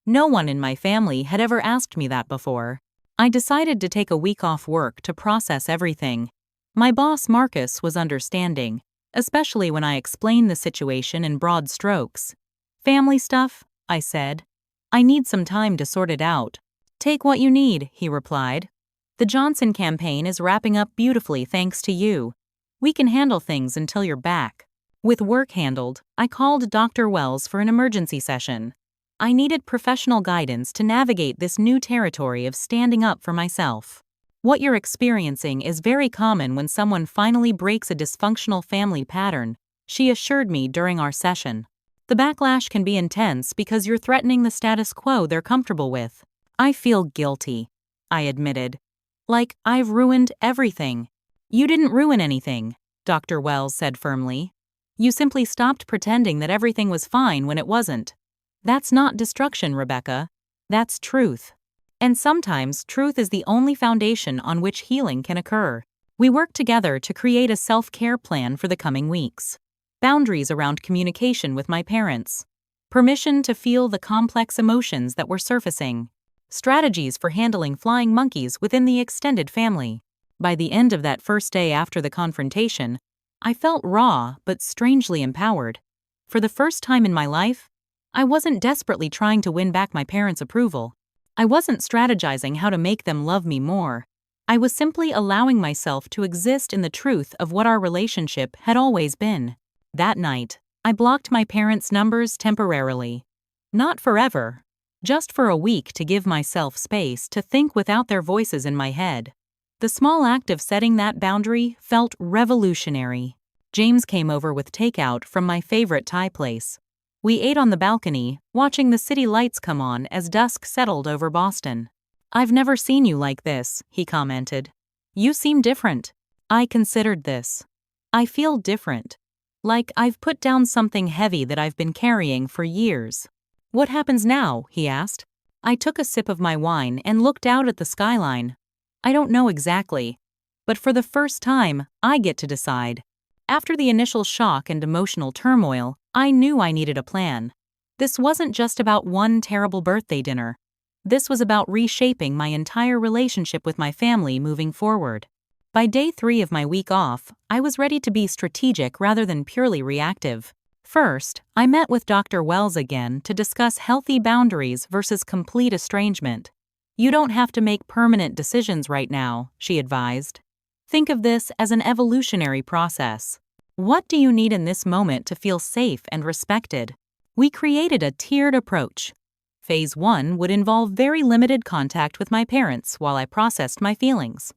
No one in my family had ever asked me that before. I decided to take a week off work to process everything. My boss, Marcus, was understanding, especially when I explained the situation in broad strokes. "Family stuff," I said. "I need some time to sort it out." "Take what you need," he replied. "The Johnson campaign is wrapping up beautifully thanks to you. We can handle things until you're back." With work handled, I called Dr. Wells for an emergency session. I needed professional guidance to navigate this new territory of standing up for myself. "What you're experiencing is very common when someone finally breaks a dysfunctional family pattern," she assured me during our session. "The backlash can be intense because you're threatening the status quo they're comfortable with." "I feel guilty," I admitted. "Like I've ruined everything." "You didn't ruin anything," Dr. Wells said firmly. "You simply stopped pretending that everything was fine when it wasn't. That's not destruction, Rebecca. That's truth. And sometimes truth is the only foundation on which healing can occur." We worked together to create a self-care plan for the coming weeks. Boundaries around communication with my parents. Permission to feel the complex emotions that were surfacing. strategies for handling flying monkeys within the extended family. By the end of that first day after the confrontation, I felt raw but strangely empowered. For the first time in my life, I wasn't desperately trying to win back my parents' approval. I wasn't strategizing how to make them love me more. I was simply allowing myself to exist in the truth of what our relationship had always been. That night, I blocked my parents' numbers temporarily. Not forever, just for a week to give myself space to think without their voices in my head. The small act of setting that boundary felt revolutionary. James came over with takeout from my favorite Thai place. We ate on the balcony, watching the city lights come on as dusk settled over Boston. "I've never seen you like this," he commented. "You seem different." I considered this. I feel different. Like I've put down something heavy that I've been carrying for years. "What happens now?" he asked. I took a sip of my wine and looked out at the skyline. "I don't know exactly. But for the first time, I get to decide." After the initial shock and emotional turmoil, I knew I needed a plan. This wasn't just about one terrible birthday dinner. This was about reshaping my entire relationship with my family moving forward. By day 3 of my week off, I was ready to be strategic rather than purely reactive. First, I met with Dr. Wells again to discuss healthy boundaries versus complete estrangement. "You don't have to make permanent decisions right now," she advised. "Think of this as an evolutionary process. What do you need in this moment to feel safe and respected?" We created a tiered approach. Phase 1 would involve very limited contact with my parents while I processed my feelings.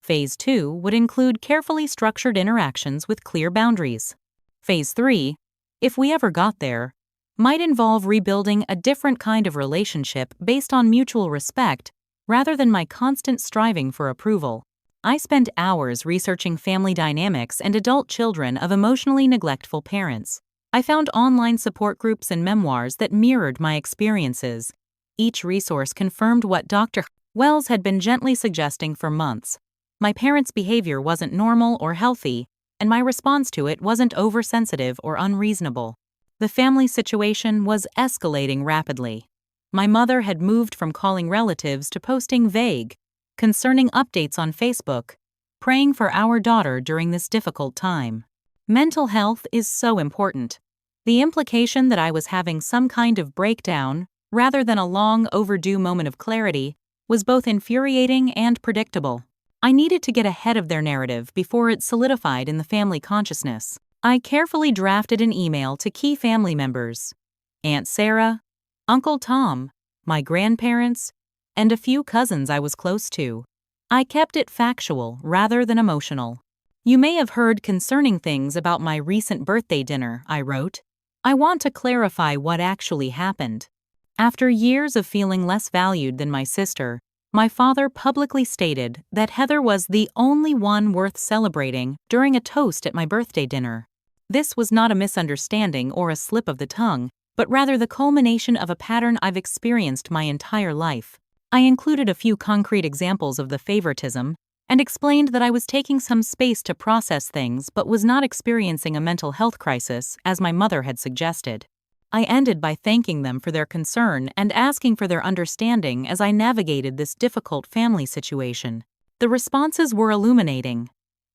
Phase 2 would include carefully structured interactions with clear boundaries. Phase 3, if we ever got there, might involve rebuilding a different kind of relationship based on mutual respect rather than my constant striving for approval. I spent hours researching family dynamics and adult children of emotionally neglectful parents. I found online support groups and memoirs that mirrored my experiences. Each resource confirmed what Dr. Wells had been gently suggesting for months. My parents' behavior wasn't normal or healthy, and my response to it wasn't oversensitive or unreasonable. The family situation was escalating rapidly. My mother had moved from calling relatives to posting vague, concerning updates on Facebook, praying for our daughter during this difficult time. Mental health is so important. The implication that I was having some kind of breakdown, rather than a long overdue moment of clarity, was both infuriating and predictable. I needed to get ahead of their narrative before it solidified in the family consciousness. I carefully drafted an email to key family members: Aunt Sarah, Uncle Tom, my grandparents, and a few cousins I was close to. I kept it factual rather than emotional. "You may have heard concerning things about my recent birthday dinner," I wrote. "I want to clarify what actually happened." After years of feeling less valued than my sister, my father publicly stated that Heather was the only one worth celebrating during a toast at my birthday dinner. This was not a misunderstanding or a slip of the tongue, but rather the culmination of a pattern I've experienced my entire life. I included a few concrete examples of the favoritism and explained that I was taking some space to process things but was not experiencing a mental health crisis, as my mother had suggested. I ended by thanking them for their concern and asking for their understanding as I navigated this difficult family situation. The responses were illuminating.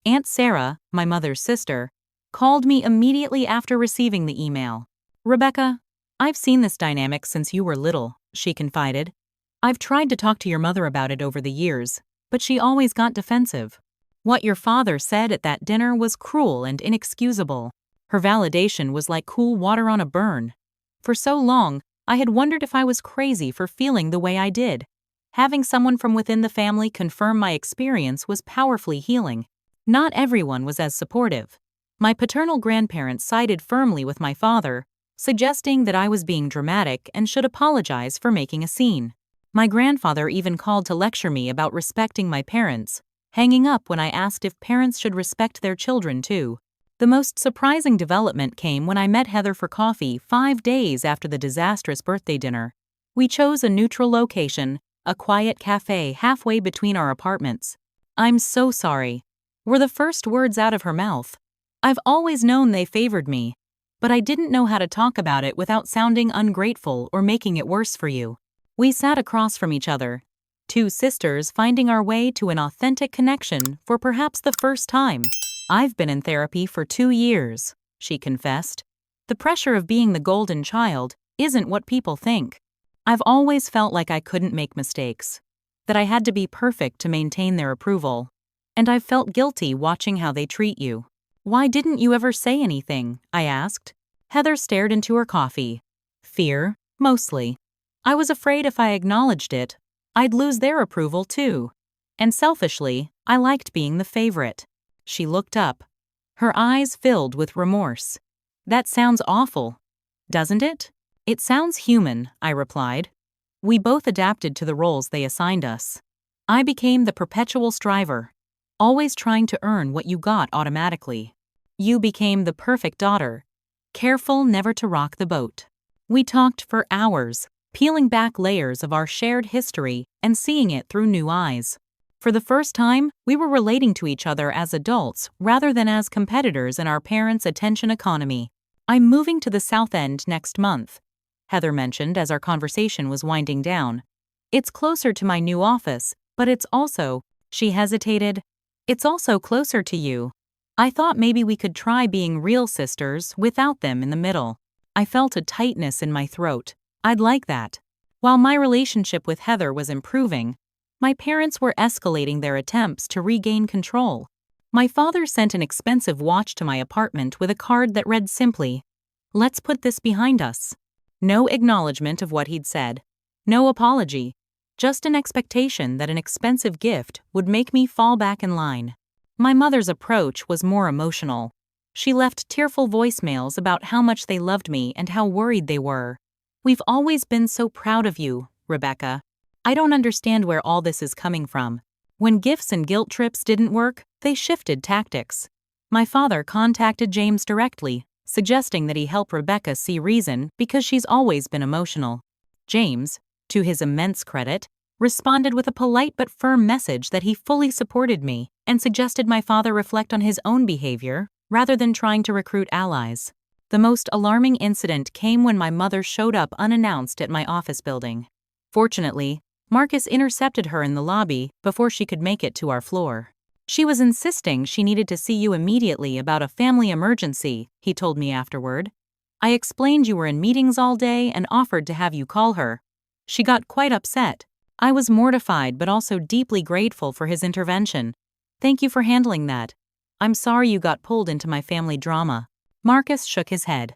Aunt Sarah, my mother's sister, called me immediately after receiving the email. "Rebecca, I've seen this dynamic since you were little," she confided. "I've tried to talk to your mother about it over the years, but she always got defensive. What your father said at that dinner was cruel and inexcusable." Her validation was like cool water on a burn. For so long, I had wondered if I was crazy for feeling the way I did. Having someone from within the family confirm my experience was powerfully healing. Not everyone was as supportive. My paternal grandparents sided firmly with my father, suggesting that I was being dramatic and should apologize for making a scene. My grandfather even called to lecture me about respecting my parents, hanging up when I asked if parents should respect their children too. The most surprising development came when I met Heather for coffee 5 days after the disastrous birthday dinner. We chose a neutral location, a quiet cafe halfway between our apartments. "I'm so sorry," were the first words out of her mouth. I've always known they favored me, but I didn't know how to talk about it without sounding ungrateful or making it worse for you. We sat across from each other, two sisters finding our way to an authentic connection for perhaps the first time. "I've been in therapy for 2 years," she confessed. "The pressure of being the golden child isn't what people think. I've always felt like I couldn't make mistakes, that I had to be perfect to maintain their approval. And I've felt guilty watching how they treat you." "Why didn't you ever say anything?" I asked. Heather stared into her coffee. "Fear, mostly. I was afraid if I acknowledged it, I'd lose their approval too. And selfishly, I liked being the favorite." She looked up. Her eyes filled with remorse. "That sounds awful, doesn't it?" "It sounds human," I replied. "We both adapted to the roles they assigned us. I became the perpetual striver, always trying to earn what you got automatically. You became the perfect daughter, careful never to rock the boat." We talked for hours, peeling back layers of our shared history and seeing it through new eyes. For the first time, we were relating to each other as adults rather than as competitors in our parents' attention economy. "I'm moving to the South End next month," Heather mentioned as our conversation was winding down. "It's closer to my new office, but it's also," she hesitated, "it's also closer to you. I thought maybe we could try being real sisters without them in the middle." I felt a tightness in my throat. I'd like that. While my relationship with Heather was improving, my parents were escalating their attempts to regain control. My father sent an expensive watch to my apartment with a card that read simply, "Let's put this behind us." No acknowledgement of what he'd said. No apology. Just an expectation that an expensive gift would make me fall back in line. My mother's approach was more emotional. She left tearful voicemails about how much they loved me and how worried they were. "We've always been so proud of you, Rebecca. I don't understand where all this is coming from." When gifts and guilt trips didn't work, they shifted tactics. My father contacted James directly, suggesting that he help Rebecca see reason because she's always been emotional. James, to his immense credit, responded with a polite but firm message that he fully supported me and suggested my father reflect on his own behavior rather than trying to recruit allies. The most alarming incident came when my mother showed up unannounced at my office building. Fortunately, Marcus intercepted her in the lobby before she could make it to our floor. "She was insisting she needed to see you immediately about a family emergency," he told me afterward. "I explained you were in meetings all day and offered to have you call her. She got quite upset." I was mortified but also deeply grateful for his intervention. "Thank you for handling that. I'm sorry you got pulled into my family drama." Marcus shook his head.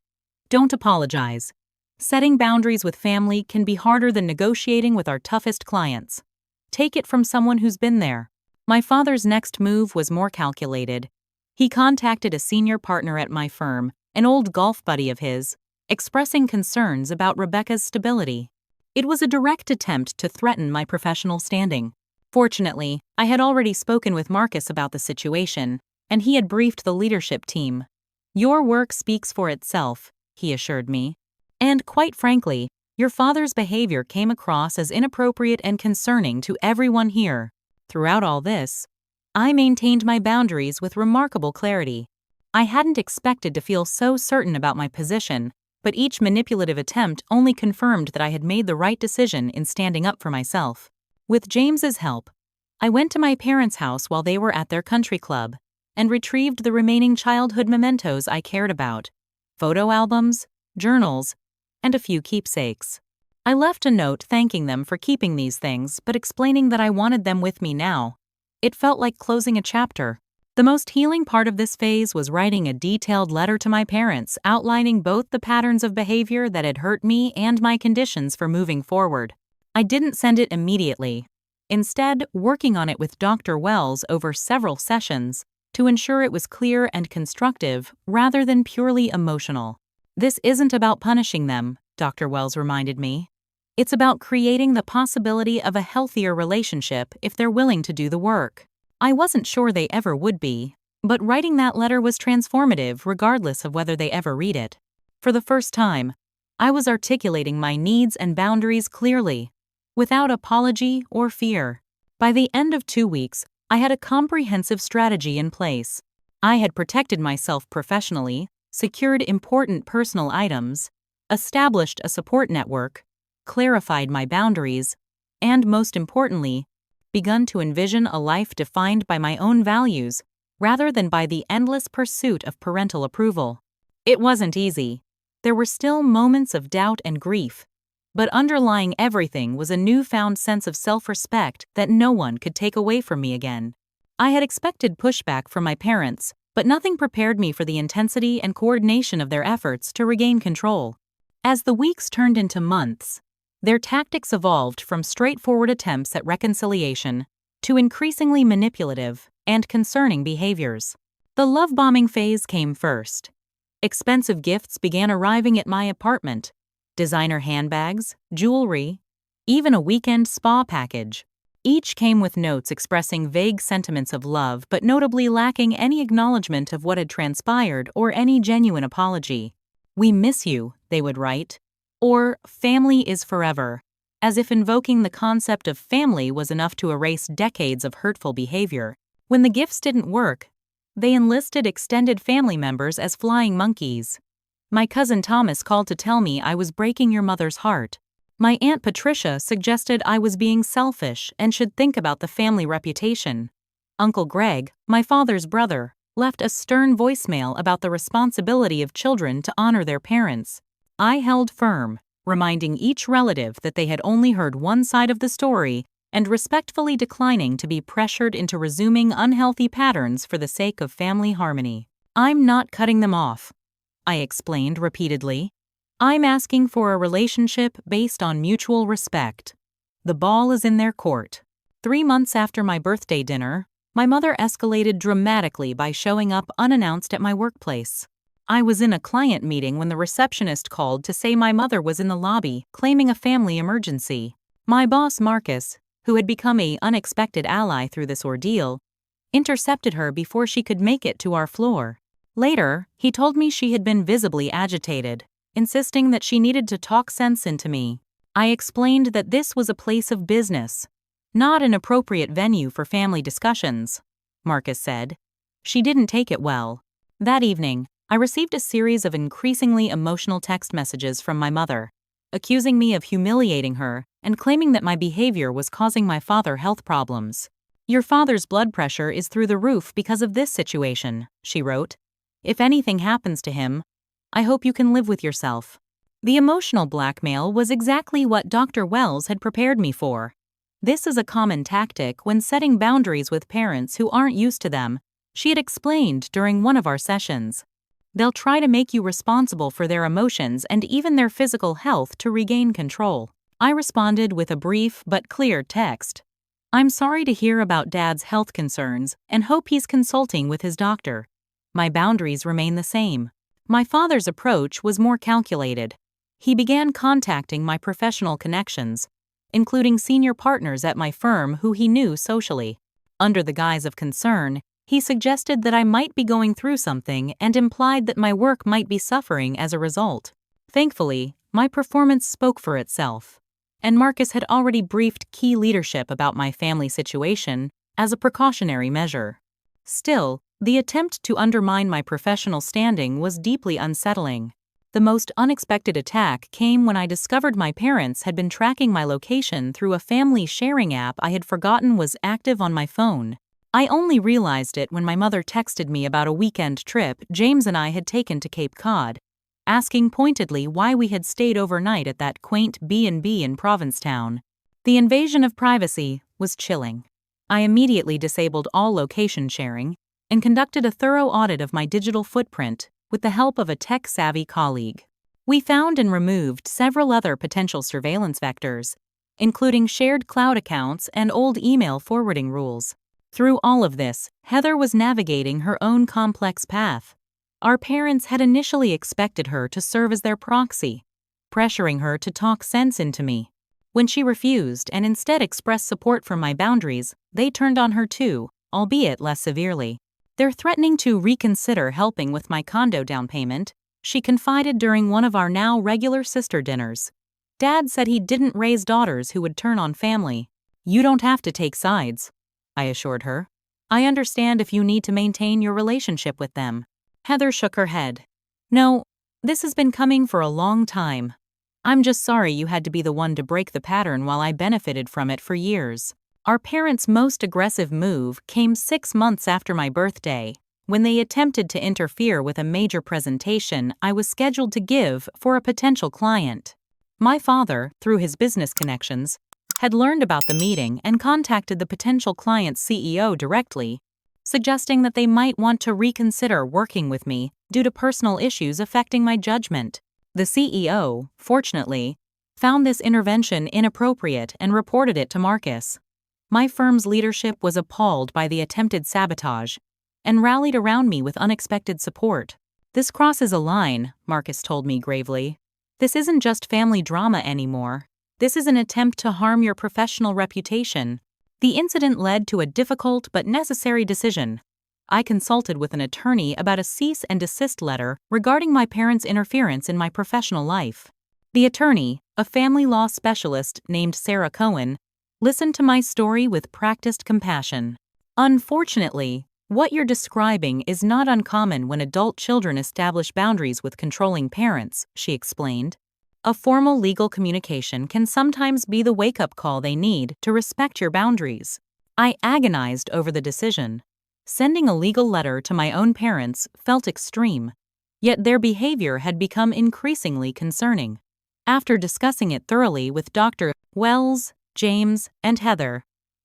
"Don't apologize. Setting boundaries with family can be harder than negotiating with our toughest clients. Take it from someone who's been there." My father's next move was more calculated. He contacted a senior partner at my firm, an old golf buddy of his, expressing concerns about Rebecca's stability. It was a direct attempt to threaten my professional standing. Fortunately, I had already spoken with Marcus about the situation, and he had briefed the leadership team. "Your work speaks for itself," he assured me. "And quite frankly, your father's behavior came across as inappropriate and concerning to everyone here." Throughout all this, I maintained my boundaries with remarkable clarity. I hadn't expected to feel so certain about my position, but each manipulative attempt only confirmed that I had made the right decision in standing up for myself. With James's help, I went to my parents' house while they were at their country club and retrieved the remaining childhood mementos I cared about: photo albums, journals, and a few keepsakes. I left a note thanking them for keeping these things but explaining that I wanted them with me now. It felt like closing a chapter. The most healing part of this phase was writing a detailed letter to my parents outlining both the patterns of behavior that had hurt me and my conditions for moving forward. I didn't send it immediately. Instead, working on it with Dr. Wells over several sessions to ensure it was clear and constructive rather than purely emotional. "This isn't about punishing them," Dr. Wells reminded me. "It's about creating the possibility of a healthier relationship if they're willing to do the work." I wasn't sure they ever would be, but writing that letter was transformative regardless of whether they ever read it. For the first time, I was articulating my needs and boundaries clearly, without apology or fear. By the end of 2 weeks, I had a comprehensive strategy in place. I had protected myself professionally, secured important personal items, established a support network, clarified my boundaries, and most importantly, begun to envision a life defined by my own values rather than by the endless pursuit of parental approval. It wasn't easy. There were still moments of doubt and grief, but underlying everything was a newfound sense of self-respect that no one could take away from me again. I had expected pushback from my parents, but nothing prepared me for the intensity and coordination of their efforts to regain control. As the weeks turned into months, their tactics evolved from straightforward attempts at reconciliation to increasingly manipulative and concerning behaviors. The love-bombing phase came first. Expensive gifts began arriving at my apartment: designer handbags, jewelry, even a weekend spa package. Each came with notes expressing vague sentiments of love but notably lacking any acknowledgement of what had transpired or any genuine apology. "We miss you," they would write, or "family is forever," as if invoking the concept of family was enough to erase decades of hurtful behavior. When the gifts didn't work, they enlisted extended family members as flying monkeys. My cousin Thomas called to tell me I was breaking your mother's heart. My Aunt Patricia suggested I was being selfish and should think about the family reputation. Uncle Greg, my father's brother, left a stern voicemail about the responsibility of children to honor their parents. I held firm, reminding each relative that they had only heard one side of the story and respectfully declining to be pressured into resuming unhealthy patterns for the sake of family harmony. "I'm not cutting them off," I explained repeatedly. "I'm asking for a relationship based on mutual respect. The ball is in their court." 3 months after my birthday dinner, my mother escalated dramatically by showing up unannounced at my workplace. I was in a client meeting when the receptionist called to say my mother was in the lobby claiming a family emergency. My boss, Marcus, who had become an unexpected ally through this ordeal, intercepted her before she could make it to our floor. Later, he told me she had been visibly agitated, insisting that she needed to talk sense into me. I explained that this was a place of business, not an appropriate venue for family discussions, Marcus said. She didn't take it well. That evening, I received a series of increasingly emotional text messages from my mother, accusing me of humiliating her and claiming that my behavior was causing my father health problems. "Your father's blood pressure is through the roof because of this situation," she wrote. "If anything happens to him, I hope you can live with yourself." The emotional blackmail was exactly what Dr. Wells had prepared me for. This is a common tactic when setting boundaries with parents who aren't used to them, she had explained during one of our sessions. They'll try to make you responsible for their emotions and even their physical health to regain control. I responded with a brief but clear text. "I'm sorry to hear about Dad's health concerns and hope he's consulting with his doctor. My boundaries remain the same." My father's approach was more calculated. He began contacting my professional connections, including senior partners at my firm who he knew socially. Under the guise of concern, he suggested that I might be going through something and implied that my work might be suffering as a result. Thankfully, my performance spoke for itself, and Marcus had already briefed key leadership about my family situation as a precautionary measure. Still, the attempt to undermine my professional standing was deeply unsettling. The most unexpected attack came when I discovered my parents had been tracking my location through a family sharing app I had forgotten was active on my phone. I only realized it when my mother texted me about a weekend trip James and I had taken to Cape Cod, asking pointedly why we had stayed overnight at that quaint B&B in Provincetown. The invasion of privacy was chilling. I immediately disabled all location sharing and conducted a thorough audit of my digital footprint with the help of a tech-savvy colleague. We found and removed several other potential surveillance vectors, including shared cloud accounts and old email forwarding rules. Through all of this, Heather was navigating her own complex path. Our parents had initially expected her to serve as their proxy, pressuring her to talk sense into me. When she refused and instead expressed support for my boundaries, they turned on her too, albeit less severely. They're threatening to reconsider helping with my condo down payment, she confided during one of our now regular sister dinners. Dad said he didn't raise daughters who would turn on family. "You don't have to take sides," I assured her. "I understand if you need to maintain your relationship with them." Heather shook her head. "No, this has been coming for a long time. I'm just sorry you had to be the one to break the pattern while I benefited from it for years. Our parents' most aggressive move came 6 months after my birthday, when they attempted to interfere with a major presentation I was scheduled to give for a potential client. My father, through his business connections, had learned about the meeting and contacted the potential client's CEO directly, suggesting that they might want to reconsider working with me due to personal issues affecting my judgment. The CEO, fortunately, found this intervention inappropriate and reported it to Marcus. My firm's leadership was appalled by the attempted sabotage and rallied around me with unexpected support. This crosses a line, Marcus told me gravely. This isn't just family drama anymore. This is an attempt to harm your professional reputation. The incident led to a difficult but necessary decision. I consulted with an attorney about a cease and desist letter regarding my parents' interference in my professional life. The attorney, a family law specialist named Sarah Cohen, listened to my story with practiced compassion. Unfortunately, what you're describing is not uncommon when adult children establish boundaries with controlling parents, she explained. A formal legal communication can sometimes be the wake-up call they need to respect your boundaries. I agonized over the decision. Sending a legal letter to my own parents felt extreme, yet their behavior had become increasingly concerning. After discussing it thoroughly with Dr. Wells, James, and Heather,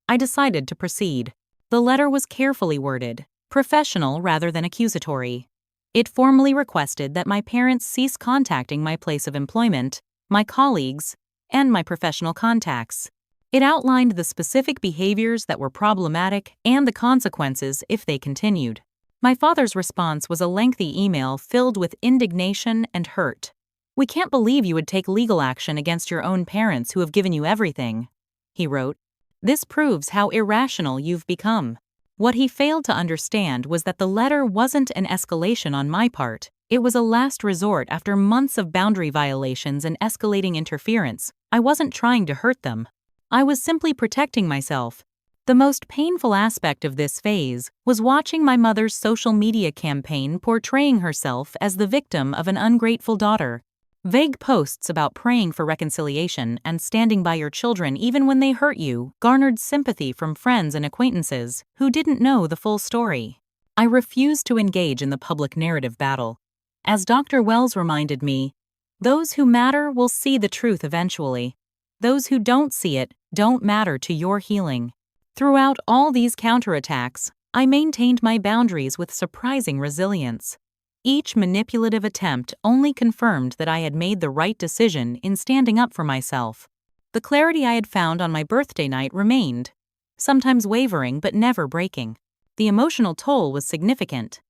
I decided to proceed. The letter was carefully worded, professional rather than accusatory. It formally requested that my parents cease contacting my place of employment, my colleagues, and my professional contacts. It outlined the specific behaviors that were problematic and the consequences if they continued. My father's response was a lengthy email filled with indignation and hurt. "We can't believe you would take legal action against your own parents who have given you everything," he wrote. "This proves how irrational you've become." What he failed to understand was that the letter wasn't an escalation on my part. It was a last resort after months of boundary violations and escalating interference. I wasn't trying to hurt them. I was simply protecting myself. The most painful aspect of this phase was watching my mother's social media campaign portraying herself as the victim of an ungrateful daughter. Vague posts about praying for reconciliation and standing by your children even when they hurt you garnered sympathy from friends and acquaintances who didn't know the full story. I refused to engage in the public narrative battle. As Dr. Wells reminded me, those who matter will see the truth eventually. Those who don't see it don't matter to your healing. Throughout all these counterattacks, I maintained my boundaries with surprising resilience. Each manipulative attempt only confirmed that I had made the right decision in standing up for myself. The clarity I had found on my birthday night remained, sometimes wavering but never breaking. The emotional toll was significant.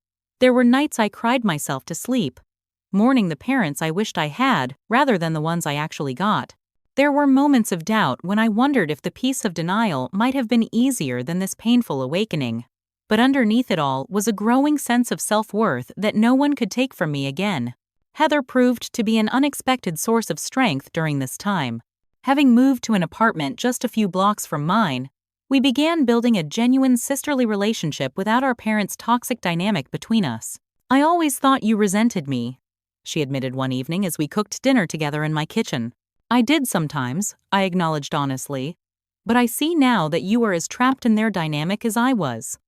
There were nights I cried myself to sleep, mourning the parents I wished I had rather than the ones I actually got. There were moments of doubt when I wondered if the peace of denial might have been easier than this painful awakening. But underneath it all was a growing sense of self-worth that no one could take from me again. Heather proved to be an unexpected source of strength during this time. Having moved to an apartment just a few blocks from mine, we began building a genuine sisterly relationship without our parents' toxic dynamic between us. "I always thought you resented me," she admitted one evening as we cooked dinner together in my kitchen. "I did sometimes," I acknowledged honestly, "but I see now that you were as trapped in their dynamic as I was,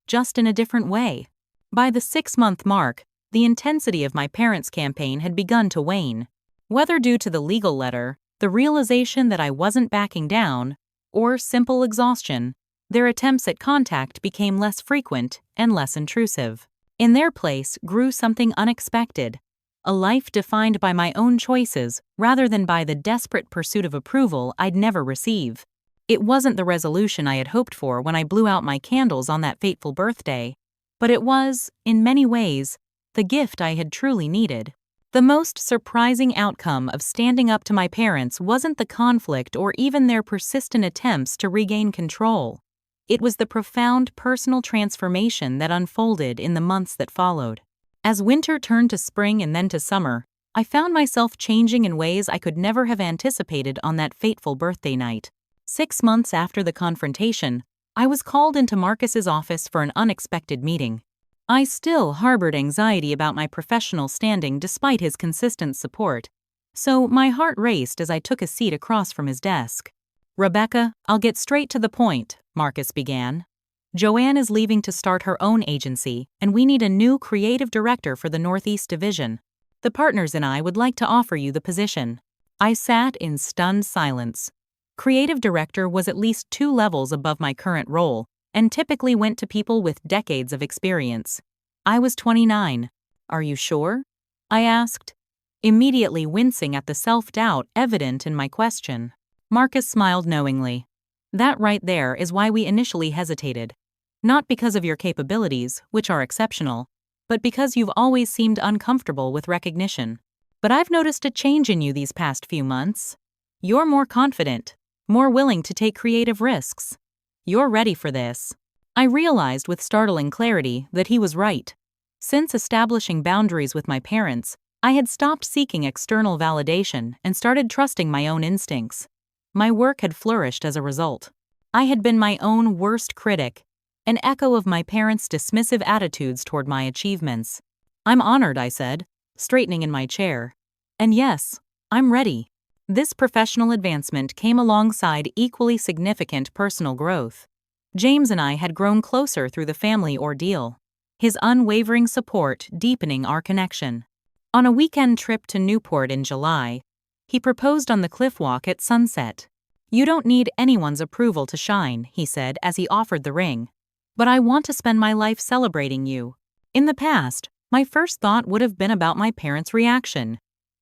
just in a different way." By the 6-month mark, the intensity of my parents' campaign had begun to wane. Whether due to the legal letter, the realization that I wasn't backing down, or simple exhaustion, their attempts at contact became less frequent and less intrusive. In their place grew something unexpected, a life defined by my own choices rather than by the desperate pursuit of approval I'd never receive. It wasn't the resolution I had hoped for when I blew out my candles on that fateful birthday, but it was, in many ways, the gift I had truly needed. The most surprising outcome of standing up to my parents wasn't the conflict or even their persistent attempts to regain control. It was the profound personal transformation that unfolded in the months that followed. As winter turned to spring and then to summer, I found myself changing in ways I could never have anticipated on that fateful birthday night. 6 months after the confrontation, I was called into Marcus's office for an unexpected meeting. I still harbored anxiety about my professional standing despite his consistent support, So my heart raced as I took a seat across from his desk. "Rebecca, I'll get straight to the point," Marcus began. "Joanne is leaving to start her own agency, and we need a new creative director for the Northeast Division. The partners and I would like to offer you the position." I sat in stunned silence. Creative director was at least 2 levels above my current role, and typically went to people with decades of experience. I was 29. "Are you sure?" I asked, immediately wincing at the self-doubt evident in my question. Marcus smiled knowingly. "That right there is why we initially hesitated. Not because of your capabilities, which are exceptional, but because you've always seemed uncomfortable with recognition. But I've noticed a change in you these past few months. You're more confident, more willing to take creative risks. You're ready for this." I realized with startling clarity that he was right. Since establishing boundaries with my parents, I had stopped seeking external validation and started trusting my own instincts. My work had flourished as a result. I had been my own worst critic, an echo of my parents' dismissive attitudes toward my achievements. "I'm honored," I said, straightening in my chair. "And yes, I'm ready." This professional advancement came alongside equally significant personal growth. James and I had grown closer through the family ordeal, his unwavering support deepening our connection. On a weekend trip to Newport in July, he proposed on the cliff walk at sunset. "You don't need anyone's approval to shine," he said as he offered the ring. "But I want to spend my life celebrating you." In the past, my first thought would have been about my parents' reaction.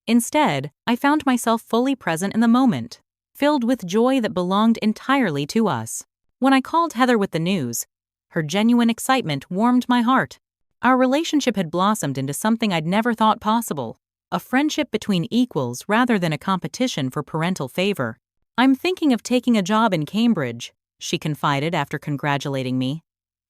Instead, I found myself fully present in the moment, filled with joy that belonged entirely to us. When I called Heather with the news, her genuine excitement warmed my heart. Our relationship had blossomed into something I'd never thought possible, a friendship between equals rather than a competition for parental favor. "I'm thinking of taking a job in Cambridge," she confided after congratulating me.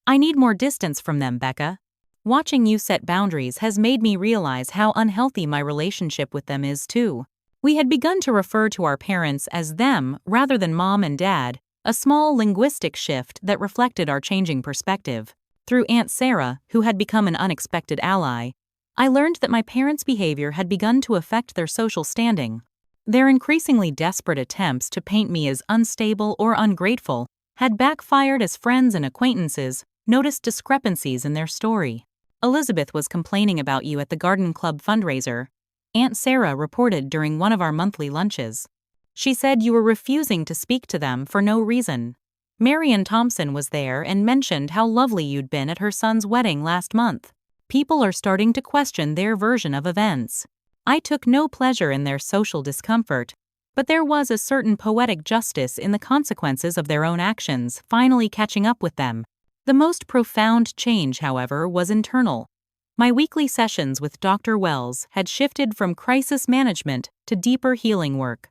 "I need more distance from them, Becca. Watching you set boundaries has made me realize how unhealthy my relationship with them is, too." We had begun to refer to our parents as them rather than mom and dad, a small linguistic shift that reflected our changing perspective. Through Aunt Sarah, who had become an unexpected ally, I learned that my parents' behavior had begun to affect their social standing. Their increasingly desperate attempts to paint me as unstable or ungrateful had backfired as friends and acquaintances noticed discrepancies in their story. "Elizabeth was complaining about you at the garden club fundraiser," Aunt Sarah reported during one of our monthly lunches. "She said you were refusing to speak to them for no reason. Marian Thompson was there and mentioned how lovely you'd been at her son's wedding last month. People are starting to question their version of events." I took no pleasure in their social discomfort, but there was a certain poetic justice in the consequences of their own actions finally catching up with them. The most profound change, however, was internal. My weekly sessions with Dr. Wells had shifted from crisis management to deeper healing work.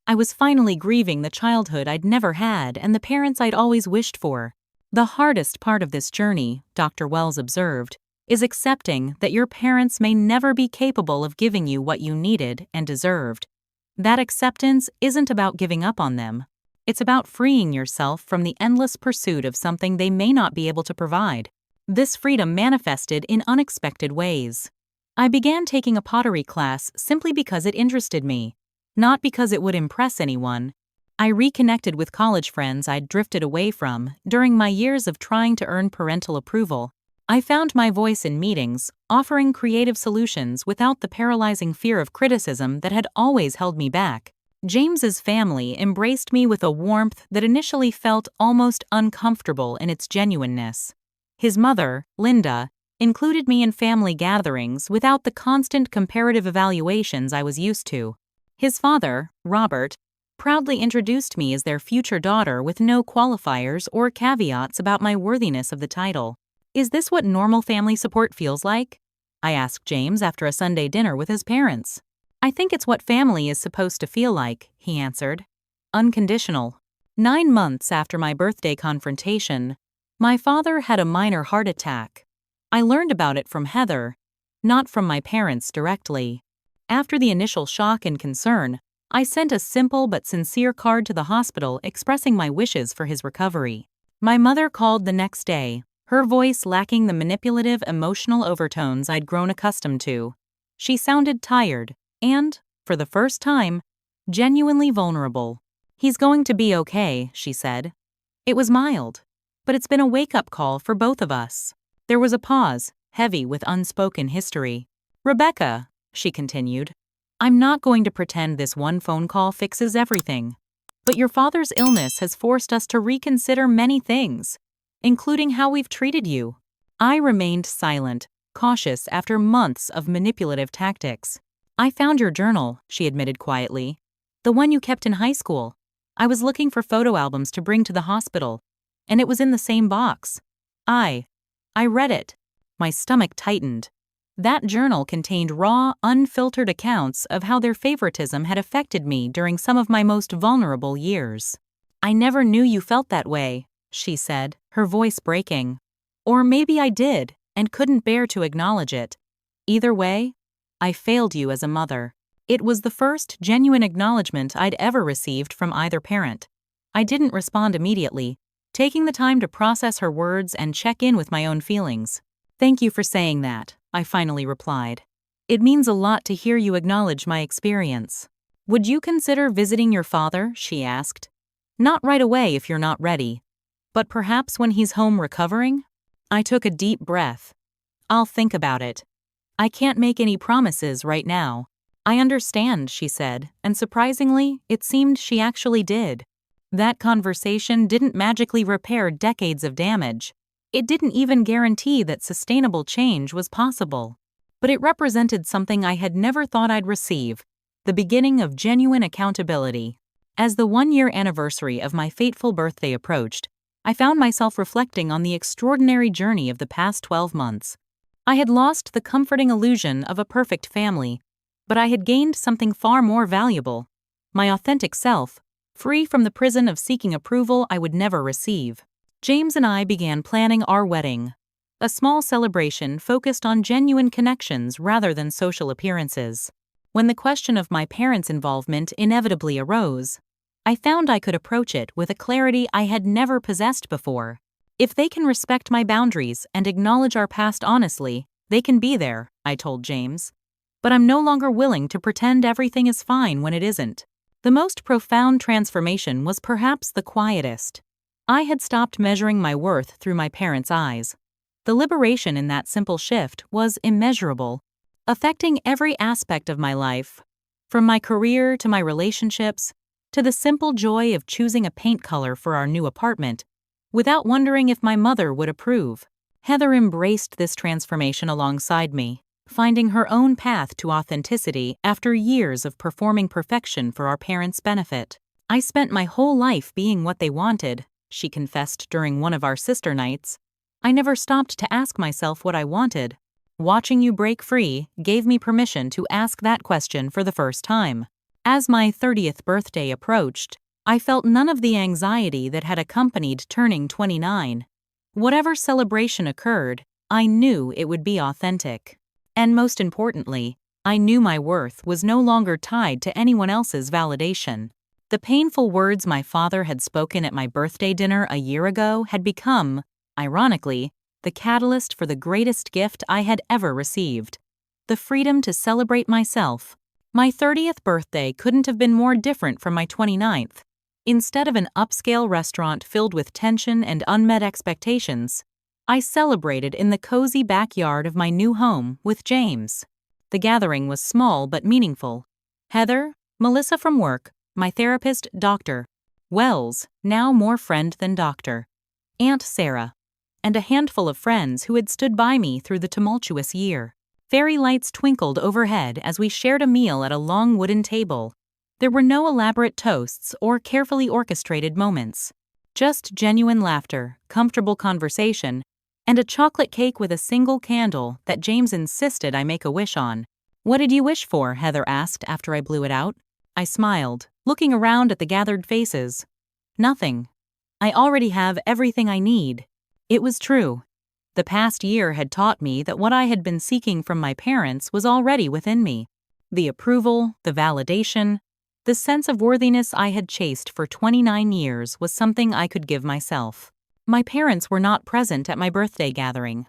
I was finally grieving the childhood I'd never had and the parents I'd always wished for. "The hardest part of this journey," Dr. Wells observed, "is accepting that your parents may never be capable of giving you what you needed and deserved. That acceptance isn't about giving up on them. It's about freeing yourself from the endless pursuit of something they may not be able to provide." This freedom manifested in unexpected ways. I began taking a pottery class simply because it interested me, not because it would impress anyone. I reconnected with college friends I'd drifted away from during my years of trying to earn parental approval. I found my voice in meetings, offering creative solutions without the paralyzing fear of criticism that had always held me back. James's family embraced me with a warmth that initially felt almost uncomfortable in its genuineness. His mother, Linda, included me in family gatherings without the constant comparative evaluations I was used to. His father, Robert, proudly introduced me as their future daughter with no qualifiers or caveats about my worthiness of the title. "Is this what normal family support feels like?" I asked James after a Sunday dinner with his parents. "I think it's what family is supposed to feel like," he answered. "Unconditional." 9 months after my birthday confrontation, my father had a minor heart attack. I learned about it from Heather, not from my parents directly. After the initial shock and concern, I sent a simple but sincere card to the hospital expressing my wishes for his recovery. My mother called the next day, her voice lacking the manipulative emotional overtones I'd grown accustomed to. She sounded tired and, for the first time, genuinely vulnerable. "He's going to be okay," she said. It was mild, but it's been a wake-up call for both of us. There was a pause, heavy with unspoken history. "Rebecca," she continued, "I'm not going to pretend this one phone call fixes everything. But your father's illness has forced us to reconsider many things, including how we've treated you." I remained silent, cautious after months of manipulative tactics. "I found your journal," she admitted quietly. "The one you kept in high school. I was looking for photo albums to bring to the hospital, and it was in the same box. I read it." My stomach tightened. That journal contained raw, unfiltered accounts of how their favoritism had affected me during some of my most vulnerable years. "I never knew you felt that way," she said, her voice breaking. "Or maybe I did, and couldn't bear to acknowledge it. Either way, I failed you as a mother." It was the first genuine acknowledgement I'd ever received from either parent. I didn't respond immediately, taking the time to process her words and check in with my own feelings. "Thank you for saying that," I finally replied. "It means a lot to hear you acknowledge my experience." "Would you consider visiting your father?" she asked. "Not right away if you're not ready, but perhaps when he's home recovering?" I took a deep breath. "I'll think about it. I can't make any promises right now." "I understand," she said, and surprisingly, it seemed she actually did. That conversation didn't magically repair decades of damage. It didn't even guarantee that sustainable change was possible. But it represented something I had never thought I'd receive: the beginning of genuine accountability. As the one-year anniversary of my fateful birthday approached, I found myself reflecting on the extraordinary journey of the past 12 months. I had lost the comforting illusion of a perfect family, but I had gained something far more valuable: my authentic self, free from the prison of seeking approval I would never receive. James and I began planning our wedding, a small celebration focused on genuine connections rather than social appearances. When the question of my parents' involvement inevitably arose, I found I could approach it with a clarity I had never possessed before. "If they can respect my boundaries and acknowledge our past honestly, they can be there," I told James. "But I'm no longer willing to pretend everything is fine when it isn't." The most profound transformation was perhaps the quietest. I had stopped measuring my worth through my parents' eyes. The liberation in that simple shift was immeasurable, affecting every aspect of my life, from my career to my relationships, to the simple joy of choosing a paint color for our new apartment, without wondering if my mother would approve. Heather embraced this transformation alongside me, finding her own path to authenticity after years of performing perfection for our parents' benefit. "I spent my whole life being what they wanted," she confessed during one of our sister nights. "I never stopped to ask myself what I wanted. Watching you break free gave me permission to ask that question for the first time." As my 30th birthday approached, I felt none of the anxiety that had accompanied turning 29. Whatever celebration occurred, I knew it would be authentic. And most importantly, I knew my worth was no longer tied to anyone else's validation. The painful words my father had spoken at my birthday dinner a year ago had become, ironically, the catalyst for the greatest gift I had ever received: the freedom to celebrate myself. My 30th birthday couldn't have been more different from my 29th. Instead of an upscale restaurant filled with tension and unmet expectations, I celebrated in the cozy backyard of my new home with James. The gathering was small but meaningful. Heather, Melissa from work, my therapist, Dr. Wells, now more friend than doctor, Aunt Sarah, and a handful of friends who had stood by me through the tumultuous year. Fairy lights twinkled overhead as we shared a meal at a long wooden table. There were no elaborate toasts or carefully orchestrated moments. Just genuine laughter, comfortable conversation, and a chocolate cake with a single candle that James insisted I make a wish on. "What did you wish for?" Heather asked after I blew it out. I smiled, looking around at the gathered faces. "Nothing. I already have everything I need." It was true. The past year had taught me that what I had been seeking from my parents was already within me. The approval, the validation, the sense of worthiness I had chased for 29 years was something I could give myself. My parents were not present at my birthday gathering.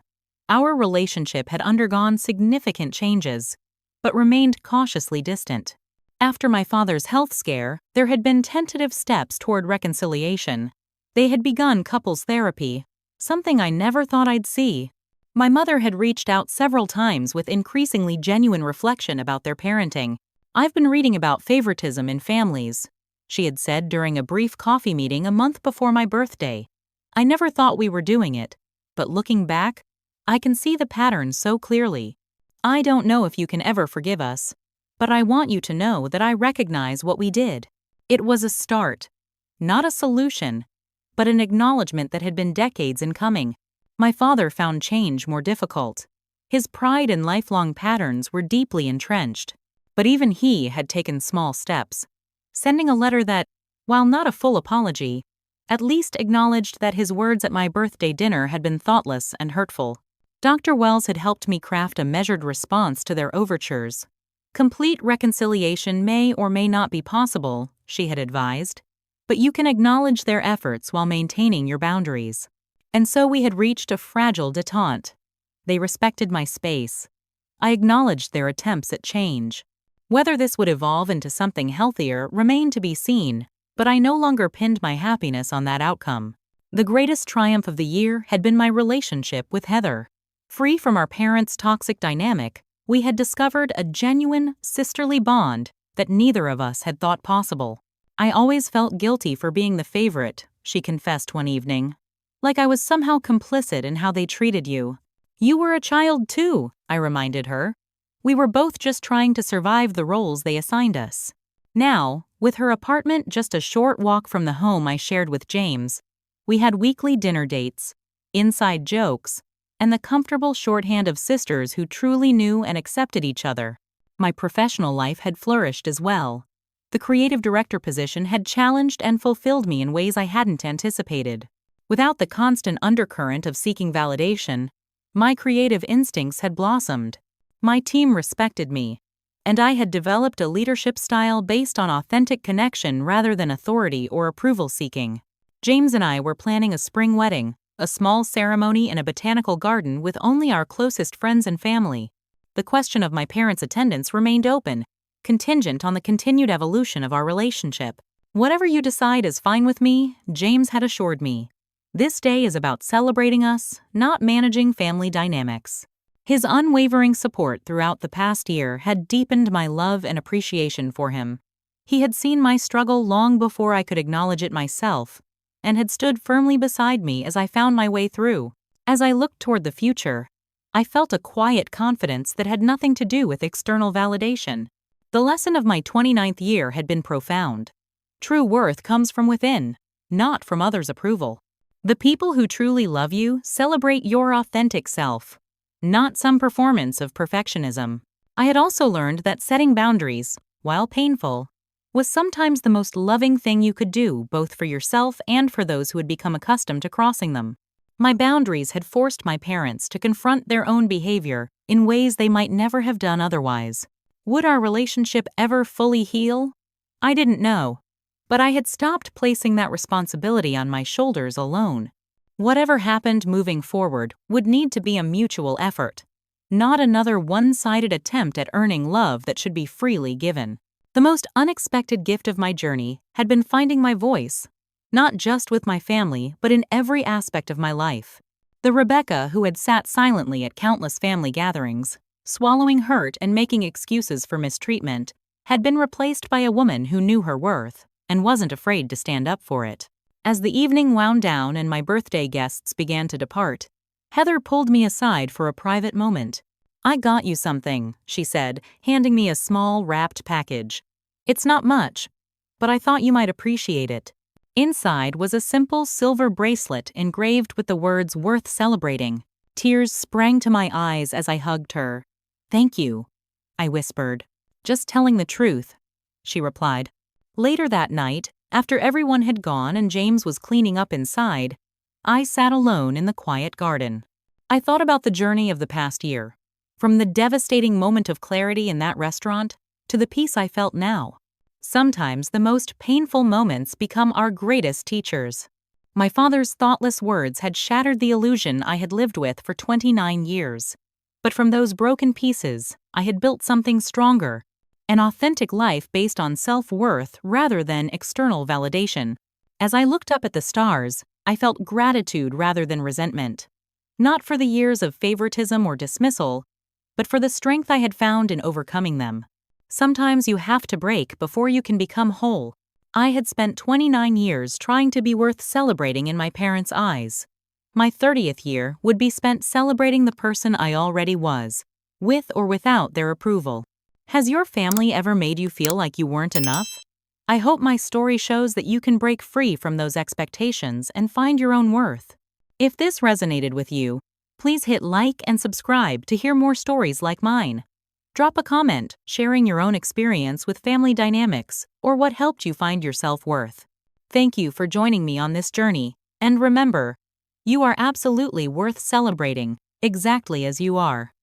Our relationship had undergone significant changes, but remained cautiously distant. After my father's health scare, there had been tentative steps toward reconciliation. They had begun couples therapy, something I never thought I'd see. My mother had reached out several times with increasingly genuine reflection about their parenting. "I've been reading about favoritism in families," she had said during a brief coffee meeting a month before my birthday. "I never thought we were doing it, but looking back, I can see the pattern so clearly. I don't know if you can ever forgive us, but I want you to know that I recognize what we did. It was a start, not a solution, but an acknowledgement that had been decades in coming." My father found change more difficult. His pride in lifelong patterns were deeply entrenched. But even he had taken small steps, sending a letter that, while not a full apology, at least acknowledged that his words at my birthday dinner had been thoughtless and hurtful. Dr. Wells had helped me craft a measured response to their overtures. "Complete reconciliation may or may not be possible," she had advised, "but you can acknowledge their efforts while maintaining your boundaries." And so we had reached a fragile détente. They respected my space. I acknowledged their attempts at change. Whether this would evolve into something healthier remained to be seen, but I no longer pinned my happiness on that outcome. The greatest triumph of the year had been my relationship with Heather. Free from our parents' toxic dynamic, we had discovered a genuine, sisterly bond that neither of us had thought possible. "I always felt guilty for being the favorite," she confessed one evening. "Like I was somehow complicit in how they treated you." "You were a child too," I reminded her. "We were both just trying to survive the roles they assigned us." Now, with her apartment just a short walk from the home I shared with James, we had weekly dinner dates, inside jokes, and the comfortable shorthand of sisters who truly knew and accepted each other. My professional life had flourished as well. The creative director position had challenged and fulfilled me in ways I hadn't anticipated. Without the constant undercurrent of seeking validation, my creative instincts had blossomed. My team respected me, and I had developed a leadership style based on authentic connection rather than authority or approval seeking. James and I were planning a spring wedding, a small ceremony in a botanical garden with only our closest friends and family. The question of my parents' attendance remained open, contingent on the continued evolution of our relationship. "Whatever you decide is fine with me," James had assured me. "This day is about celebrating us, not managing family dynamics." His unwavering support throughout the past year had deepened my love and appreciation for him. He had seen my struggle long before I could acknowledge it myself, and had stood firmly beside me as I found my way through. As I looked toward the future, I felt a quiet confidence that had nothing to do with external validation. The lesson of my 29th year had been profound. True worth comes from within, not from others' approval. The people who truly love you celebrate your authentic self, not some performance of perfectionism. I had also learned that setting boundaries, while painful, was sometimes the most loving thing you could do both for yourself and for those who had become accustomed to crossing them. My boundaries had forced my parents to confront their own behavior in ways they might never have done otherwise. Would our relationship ever fully heal? I didn't know. But I had stopped placing that responsibility on my shoulders alone. Whatever happened moving forward would need to be a mutual effort, not another one-sided attempt at earning love that should be freely given. The most unexpected gift of my journey had been finding my voice, not just with my family, but in every aspect of my life. The Rebecca who had sat silently at countless family gatherings, swallowing hurt and making excuses for mistreatment, had been replaced by a woman who knew her worth and wasn't afraid to stand up for it. As the evening wound down and my birthday guests began to depart, Heather pulled me aside for a private moment. "I got you something," she said, handing me a small, wrapped package. "It's not much, but I thought you might appreciate it." Inside was a simple silver bracelet engraved with the words "worth celebrating." Tears sprang to my eyes as I hugged her. "Thank you," I whispered. "Just telling the truth," she replied. Later that night, after everyone had gone and James was cleaning up inside, I sat alone in the quiet garden. I thought about the journey of the past year, from the devastating moment of clarity in that restaurant to the peace I felt now. Sometimes the most painful moments become our greatest teachers. My father's thoughtless words had shattered the illusion I had lived with for 29 years. But from those broken pieces, I had built something stronger, an authentic life based on self-worth rather than external validation. As I looked up at the stars, I felt gratitude rather than resentment. Not for the years of favoritism or dismissal, but for the strength I had found in overcoming them. Sometimes you have to break before you can become whole. I had spent 29 years trying to be worth celebrating in my parents' eyes. My 30th year would be spent celebrating the person I already was, with or without their approval. Has your family ever made you feel like you weren't enough? I hope my story shows that you can break free from those expectations and find your own worth. If this resonated with you, please hit like and subscribe to hear more stories like mine. Drop a comment sharing your own experience with family dynamics or what helped you find your self-worth. Thank you for joining me on this journey, and remember, you are absolutely worth celebrating, exactly as you are.